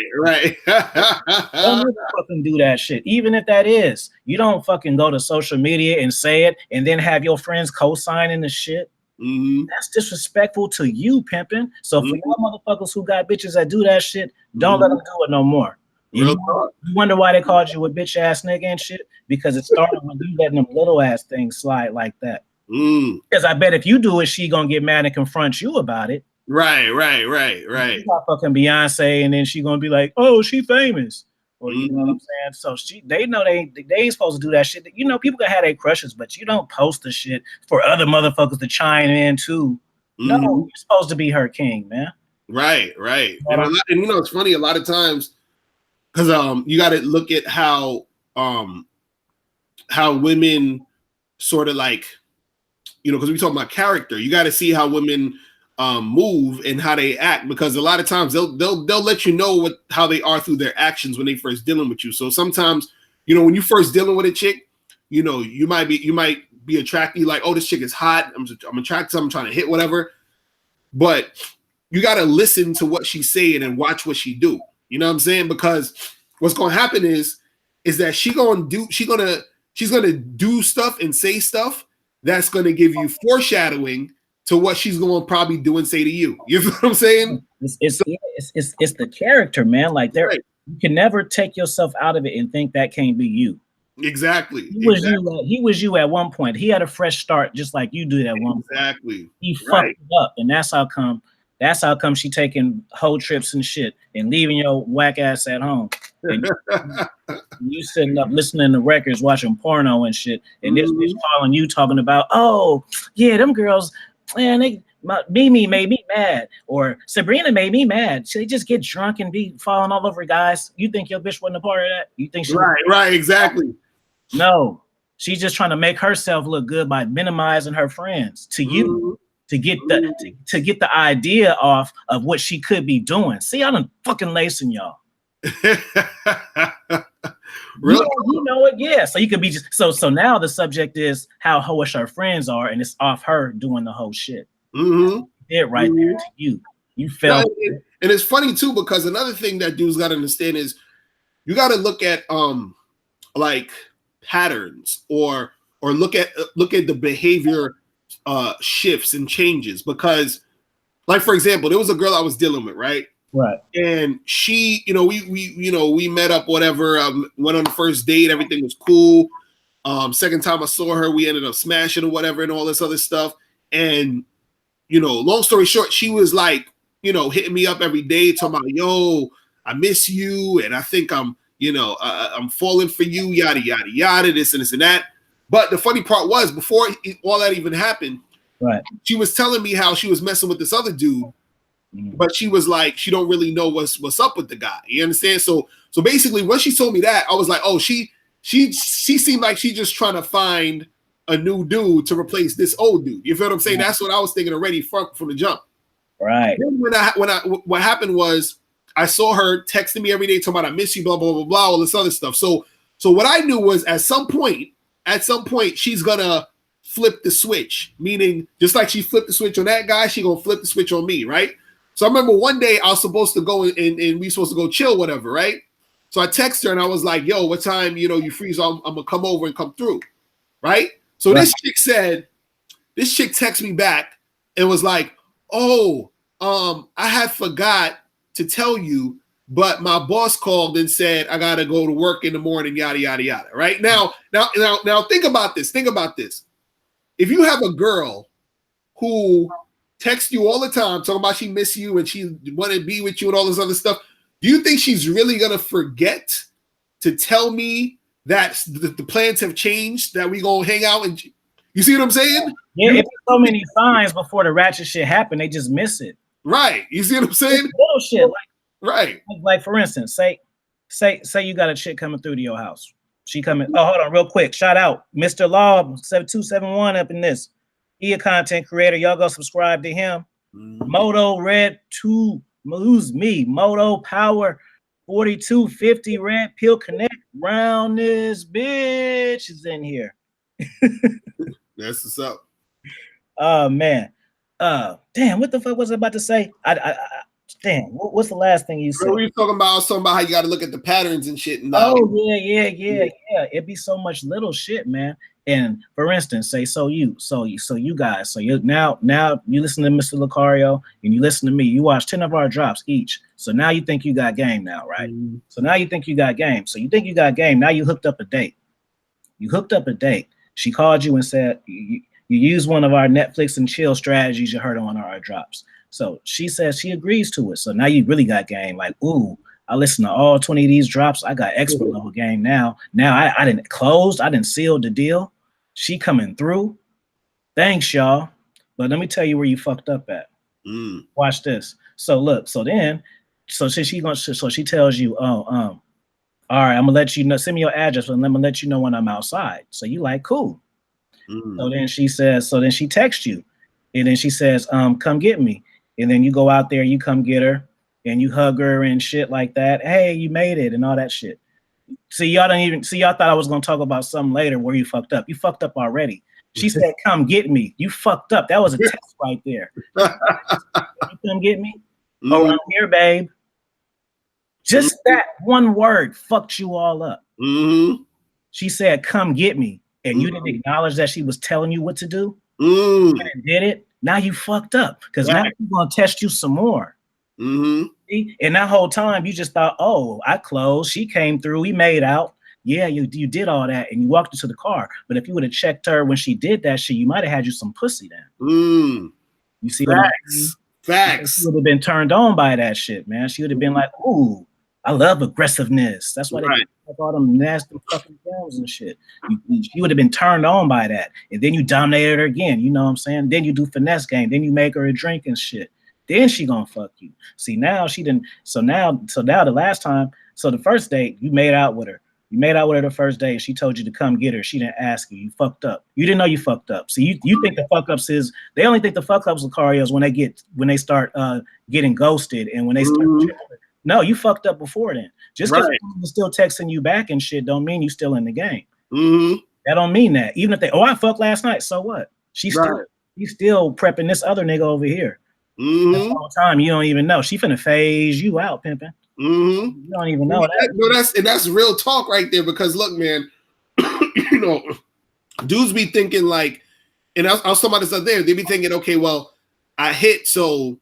ever fucking do that shit. Even if that is, you don't fucking go to social media and say it, and then have your friends co-signing the shit. That's disrespectful to you, pimping. So for y'all motherfuckers who got bitches that do that shit, don't let them do it no more. You wonder why they called you a bitch ass nigga and shit? Because it started when you letting them little ass things slide like that. Because I bet if you do it, she gonna get mad and confront you about it. Right. You got fucking Beyonce, and then she gonna be like, "Oh, she famous," or you know what I'm saying. So they know they ain't supposed to do that shit. You know, people can have their crushes, but you don't post the shit for other motherfuckers to chime in too. No, you're supposed to be her king, man. Right. And you know, it's funny a lot of times because you got to look at how women sort of like, you know, because we talk about character, you got to see how women move and how they act, because a lot of times they'll let you know how they are through their actions when they first dealing with you. So sometimes, you know, when you first dealing with a chick, you know, you might be attracted, like, oh, this chick is hot, I'm attracted, I'm trying to hit whatever, but you got to listen to what she's saying and watch what she do. You know what I'm saying? Because what's going to happen is that she's going to do stuff and say stuff that's going to give you foreshadowing to what she's going to probably do and say to you. You know what I'm saying? It's the character, man. Like you can never take yourself out of it and think that can't be you. Exactly. He was you at one point. He had a fresh start, just like you did at one point. Exactly. He fucked it up, and that's how come she taking whole trips and shit and leaving your whack ass at home. And you sitting up listening to records, watching porno and shit, and this bitch calling you talking about, oh yeah, them girls, man, Mimi made me mad, or Sabrina made me mad. So they just get drunk and be falling all over guys. You think your bitch wasn't a part of that? You think she right, exactly. No, she's just trying to make herself look good by minimizing her friends to you. To get the idea off of what she could be doing. See, I done fucking lacing y'all. Really? You know it, yeah. So you could be just so now the subject is how hoish her friends are, and it's off her doing the whole shit. It right there to you. You felt and it's funny too, because another thing that dudes gotta understand is you gotta look at like patterns or look at the behavior shifts and changes because, like for example, there was a girl I was dealing with, right? Right. And she, we met up, whatever. Went on the first date, everything was cool. Second time I saw her, we ended up smashing or whatever, and all this other stuff. And long story short, she was like, hitting me up every day, talking about, yo, I miss you, and I think I'm falling for you, yada yada yada, this and this and that. But the funny part was, before all that even happened, right, she was telling me how she was messing with this other dude, but she was like, she don't really know what's up with the guy. You understand? So basically, when she told me that, I was like, oh, she seemed like she just trying to find a new dude to replace this old dude. You feel what I'm saying? That's what I was thinking already from the jump. Right. Then what happened was, I saw her texting me every day talking about I miss you, blah blah blah blah, all this other stuff. So what I knew was at some point she's gonna flip the switch. Meaning, just like she flipped the switch on that guy, she gonna flip the switch on me, right? So I remember one day I was supposed to go and we supposed to go chill, whatever, right? So I texted her and I was like, "Yo, what time you free? So I'm gonna come over and come through, right?" So right. This chick texted me back and was like, "Oh, I had forgot to tell you, but my boss called and said I gotta go to work in the morning, yada yada yada." Right now, think about this. Think about this. If you have a girl who texts you all the time talking about she miss you and she want to be with you and all this other stuff, do you think she's really gonna forget to tell me that the plans have changed, that we gonna hang out? And you see what I'm saying? Yeah, it's so many signs before the ratchet shit happen, they just miss it. Right. You see what I'm saying? Little shit, right. Like for instance, say you got a chick coming through to your house. She coming. Oh, hold on, real quick. Shout out, Mr. Law 7271 up in this. He a content creator. Y'all go subscribe to him. Moto Red 2. Who's me? Moto Power 4250 Red Pill Connect. Round this bitch is in here. That's what's up. Oh man. Damn, what the fuck was I about to say? Damn, what's the last thing you said? We were talking about how you got to look at the patterns and shit. Yeah. It'd be so much little shit, man. And for instance, say so you guys, now you listen to Mr. Lucario and you listen to me. You watch 10 of our drops each. So now you think you got game now, right? So now you think you got game. So you think you got game. Now you hooked up a date. She called you and said you use one of our Netflix and chill strategies you heard on our drops. So she says she agrees to it. So now you really got game. Like, ooh, I listened to all 20 of these drops. I got expert level game now. Now I didn't close. I didn't seal the deal. She coming through. Thanks, y'all. But let me tell you where you fucked up at. Watch this. So look. So she tells you, all right, I'm gonna let you know. Send me your address, and I'm gonna let you know when I'm outside. So you like, cool. So then she says, so then she texts you, and then she says, come get me. And then you go out there, you come get her, and you hug her and shit like that. Hey, you made it and all that shit. See, y'all thought I was gonna talk about something later where you fucked up. You fucked up already. She said, come get me. You fucked up. That was a text right there. You come get me? Oh, I'm here, babe. Just that one word fucked you all up. She said, come get me. And you didn't acknowledge that she was telling you what to do. And did it. Now you fucked up because now she's gonna test you some more. See? And that whole time you just thought, oh, I closed. She came through. We made out. Yeah, you did all that, and you walked into the car. But if you would have checked her when she did that shit, you might have had you some pussy then. You see, facts. She would have been turned on by that shit, man. She would have been like, ooh, I love aggressiveness. That's why they have all them nasty fucking films and shit. You would have been turned on by that. And then you dominated her again. You know what I'm saying? Then you do finesse game. Then you make her a drink and shit. Then she gonna fuck you. See, now she didn't. So now the last time, so the first date, you made out with her. You made out with her the first day. She told you to come get her. She didn't ask you. You fucked up. You didn't know you fucked up. So you think the fuck ups is, they only think the fuck ups, Lucario, is when they start getting ghosted and when they start. No, you fucked up before then. Just because they're still texting you back and shit don't mean you still in the game. That don't mean that. Even if they, I fucked last night, so what? He's still prepping this other nigga over here. The whole time you don't even know. She finna phase you out, pimping. You don't even know that. No, that's real talk right there. Because look, man, dudes be thinking like and I was talking about this other day. They be thinking, okay, well, I hit, so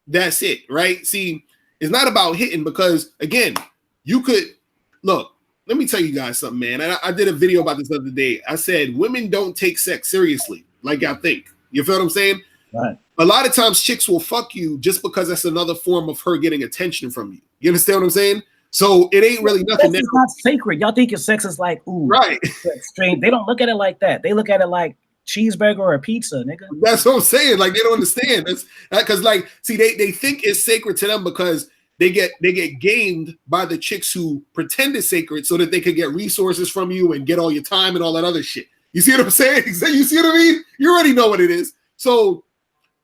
that's it, right? See, it's not about hitting because again, you could look. Let me tell you guys something, man. And I did a video about this the other day. I said women don't take sex seriously like I think. You feel what I'm saying? Right. A lot of times chicks will fuck you just because that's another form of her getting attention from you. You understand what I'm saying? So it ain't really nothing. Sex is not sacred. Y'all think your sex is like, ooh, right. Strange. They don't look at it like that. They look at it like cheeseburger or pizza, nigga. That's what I'm saying. Like, they don't understand. That's because, like, see, they think it's sacred to them because they get gamed by the chicks who pretend it's sacred so that they could get resources from you and get all your time and all that other shit. You see what I'm saying? You see what I mean? You already know what it is. So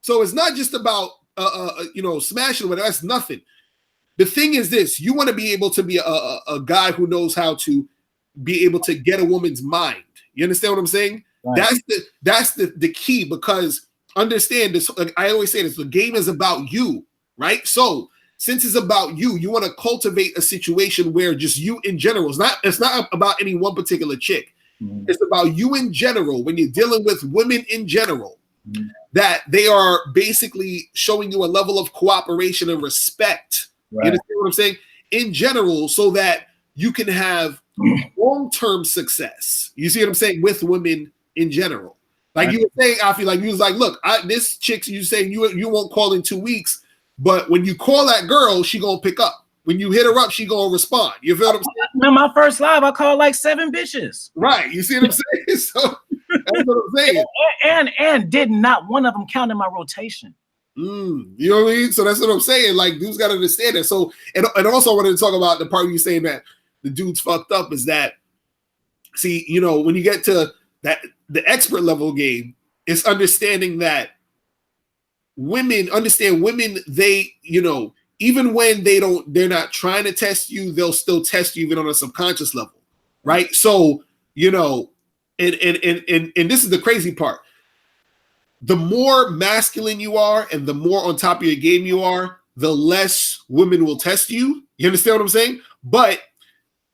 it's not just about smashing whatever. That's nothing. The thing is this: you want to be able to be a guy who knows how to be able to get a woman's mind. You understand what I'm saying? Right. That's the key, because understand this. Like I always say this: the game is about you, right? So since it's about you, you want to cultivate a situation where just you in general. It's not about any one particular chick. Mm-hmm. It's about you in general. When you're dealing with women in general, mm-hmm. that they are basically showing you a level of cooperation and respect. Right. You understand what I'm saying? In general, so that you can have long-term success. You see what I'm saying? With women in general. Like you were saying, I feel like you was like, look, this chick, you saying you won't call in 2 weeks, but when you call that girl, she gonna pick up. When you hit her up, she gonna respond. You feel what I'm saying? In my first live, I called like 7 bitches. Right. You see what I'm saying? So that's what I'm saying. And did not one of them count in my rotation. You know what I mean? So that's what I'm saying. Like, dudes got to understand that. So, and also I wanted to talk about the part where you're saying that the dude's fucked up is that, see, you know, when you get to that, the expert level game, it's understanding that women, they, you know, even when they're not trying to test you, they'll still test you even on a subconscious level. Right. So, you know, and this is the crazy part. The more masculine you are and the more on top of your game you are, the less women will test you. You understand what I'm saying? But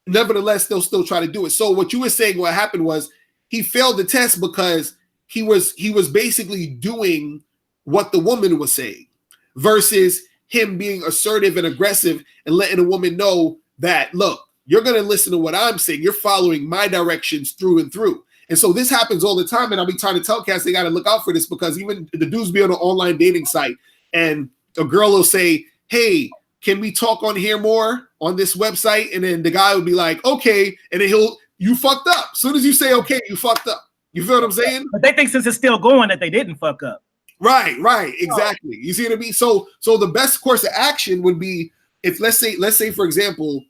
nevertheless, they'll still try to do it. So what you were saying, what happened was he failed the test because he was basically doing what the woman was saying versus him being assertive and aggressive and letting a woman know that, look, you're going to listen to what I'm saying. You're following my directions through and through. And so this happens all the time, and I'll be trying to tell cats they got to look out for this, because even the dudes be on an online dating site, and a girl will say, hey, can we talk on here more on this website? And then the guy will be like, okay, and then you fucked up. As soon as you say okay, you fucked up. You feel what I'm saying? But they think since it's still going that they didn't fuck up. Right, exactly. You see what I mean? So the best course of action would be if let's say for example,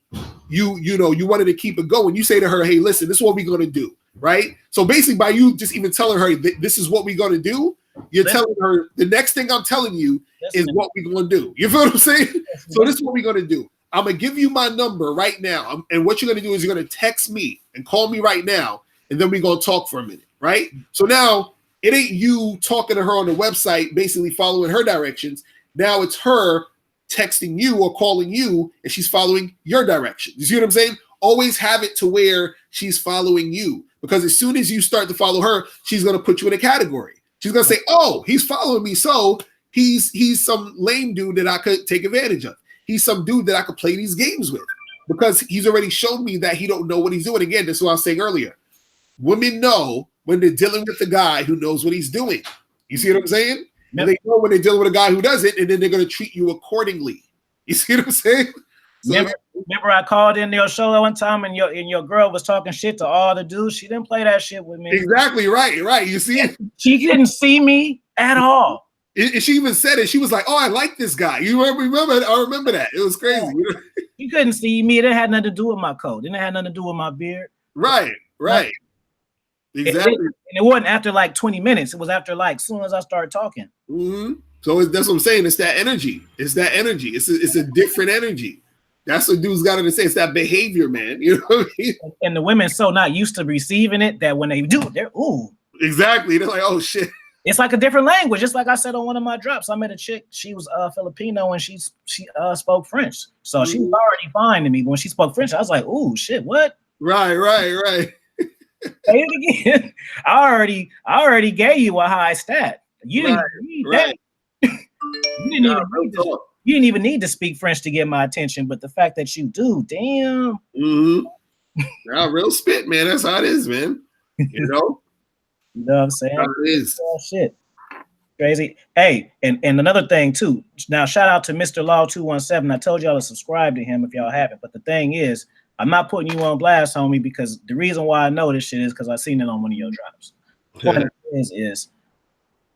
you wanted to keep it going. You say to her, hey, listen, this is what we're gonna do. Right. So basically, by you just even telling her this is what we're going to do, you're telling her the next thing I'm telling you is what we're going to do. You feel what I'm saying? So this is what we're going to do. I'm going to give you my number right now. And what you're going to do is you're going to text me and call me right now. And then we're going to talk for a minute. Right. So now it ain't you talking to her on the website, basically following her directions. Now it's her texting you or calling you, and she's following your directions. You see what I'm saying? Always have it to where she's following you. Because as soon as you start to follow her, she's going to put you in a category. She's going to say, oh, he's following me, so he's some lame dude that I could take advantage of. He's some dude that I could play these games with, because he's already shown me that he don't know what he's doing. Again, that's what I was saying earlier. Women know when they're dealing with a guy who knows what he's doing. You see what I'm saying? Yep. They know when they're dealing with a guy who doesn't, and then they're going to treat you accordingly. You see what I'm saying? So, Remember I called in your show one time and your girl was talking shit to all the dudes. She didn't play that shit with me. Exactly right. You see it? She didn't see me at all. She even said it. She was like, oh, I like this guy. You remember? I remember that. It was crazy. Yeah. You couldn't see me. It had nothing to do with my coat. It didn't have nothing to do with my beard. Right. Exactly. And it wasn't after like 20 minutes. It was after like as soon as I started talking. Mm-hmm. So that's what I'm saying. It's that energy. It's a different energy. That's what dudes got to say. It's that behavior, man. You know what I mean? And the women so not used to receiving it that when they do, they're ooh. Exactly. They're like, oh shit. It's like a different language. Just like I said on one of my drops, I met a chick. She was Filipino and she spoke French, so she was already fine to me. But when she spoke French, I was like, ooh, shit, what? Right. Say it again. I already gave you a high stat. You didn't need that. You didn't even need to speak French to get my attention, but the fact that you do, damn. Nah, real spit, man. That's how it is, man. You know? You know what I'm saying? How it is. Oh, shit. Crazy. Hey, and another thing too. Now, shout out to Mr. Law 217. I told y'all to subscribe to him if y'all haven't. But the thing is, I'm not putting you on blast, homie, because the reason why I know this shit is because I seen it on one of your drops. What it is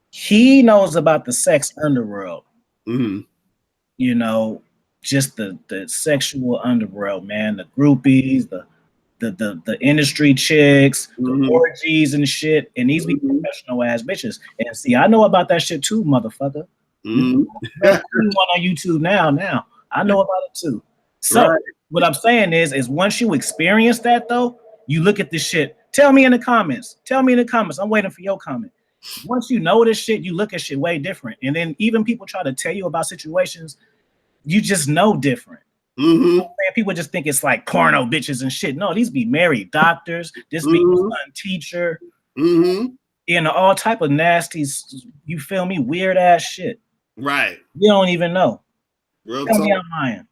he knows about the sex underworld. You know, just the sexual underworld, man. The groupies, the industry chicks, the orgies and shit, and these be professional ass bitches. And see, I know about that shit too, motherfucker. One on YouTube now. I know about it too. So what I'm saying is once you experience that though, you look at this shit. Tell me in the comments. I'm waiting for your comment. Once you know this shit, you look at shit way different. And then even people try to tell you about situations, you just know different. You know, people just think it's like porno bitches and shit. No, these be married doctors. This be a teacher. You know, all type of nasties. You feel me? Weird ass shit. Right. You don't even know. Real Tell talk. me I'm lying.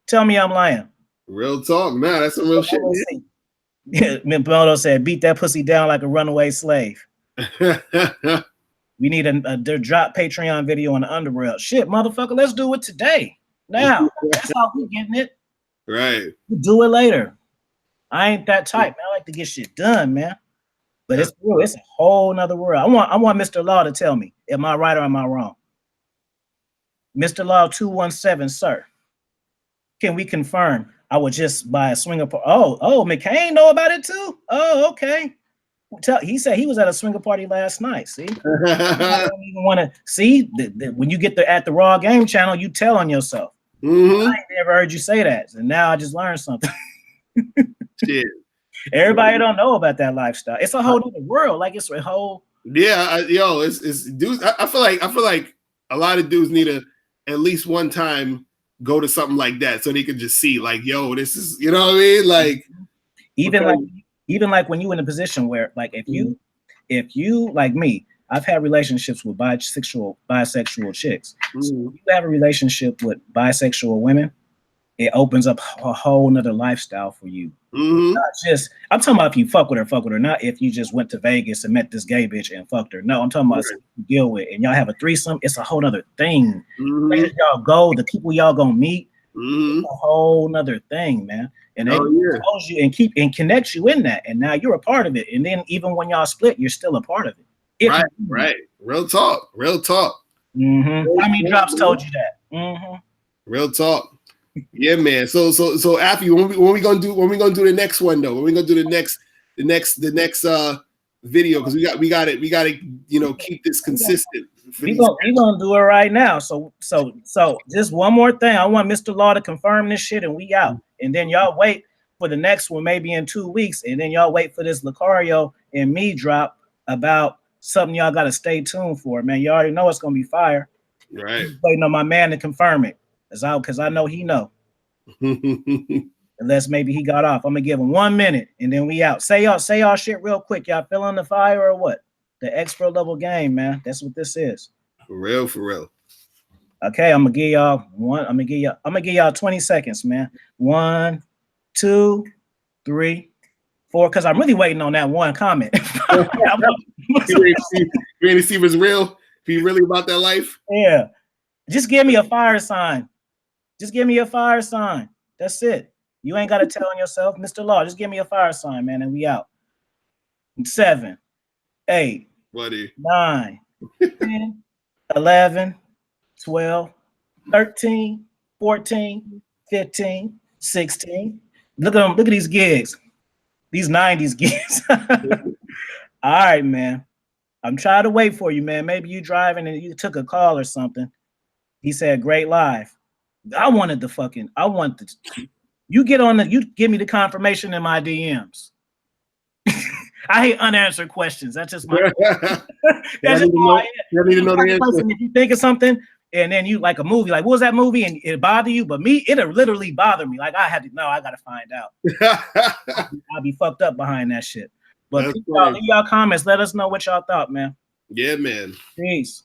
Tell me I'm lying. Real talk. Nah, that's some real shit. Mimbodo said, "Beat that pussy down like a runaway slave." We need a drop Patreon video on the underworld. Shit, motherfucker, let's do it today. Now, that's how we getting it. Right. We'll do it later. I ain't that type, man. I like to get shit done, man. But it's real. It's a whole nother world. I want Mr. Law to tell me, am I right or am I wrong? Mr. Law 217, sir. Can we confirm I would just buy a swinger party? Oh, McCain know about it too? Oh, okay. He said he was at a swinger party last night. See, I don't even want to see when you get at the Raw Game channel, you tell on yourself. I ain't never heard you say that, and now I just learned something. Shit. Everybody don't know about that lifestyle. It's a whole other world. Like it's a whole. Yeah, it's dudes. I feel like a lot of dudes need to at least one time go to something like that so they can just see, like, yo, this is, you know what I mean? Like, even like when you in a position where, like, if you like me, I've had relationships with bisexual chicks. So if you have a relationship with bisexual women, it opens up a whole nother lifestyle for you. Not just, I'm talking about if you fuck with her, not if you just went to Vegas and met this gay bitch and fucked her. No, I'm talking about you deal with and y'all have a threesome. It's a whole nother thing. Places y'all go, the people y'all gonna meet, it's a whole nother thing, man. And they expose you and connect you in that, and now you're a part of it. And then even when y'all split, you're still a part of it. Right. Real talk. How many drops told you that? Real talk. Yeah, man. So after when we gonna do the next one though? When we gonna do the next video? Because we got to keep this consistent. We gonna do it right now. So just one more thing. I want Mr. Law to confirm this shit, and we out. And then y'all wait for the next one, maybe in 2 weeks, and then y'all wait for this Locario and me drop about something y'all gotta stay tuned for, man. You already know it's gonna be fire. Right. Waiting on my man to confirm it. Because I know he know. Unless maybe he got off. I'm gonna give him 1 minute and then we out. Say y'all shit real quick. Y'all feeling the fire or what? The expert level game, man. That's what this is. For real. Okay, I'm gonna give y'all 20 seconds, man. 1, 2, 3, 4. Because I'm really waiting on that one comment. You ready to see if it's real? If you really about that life? Yeah. Just give me a fire sign. That's it. You ain't got to tell on yourself. Mr. Law, just give me a fire sign, man, and we out. 7, 8, 9, 10, 11, 12, 13, 14, 15, 16. Look at these gigs. These 90s gigs. All right, man. I'm trying to wait for you, man. Maybe you driving and you took a call or something. He said, great live. You give me the confirmation in my DMs. I hate unanswered questions. That's just my that's just how I am. You need to know the answer. If you think of something and then you like a movie, like what was that movie? And it bother you, but me, it'll literally bother me. Like I gotta find out. I'll be fucked up behind that shit. But leave y'all comments. Let us know what y'all thought, man. Yeah, man. Peace.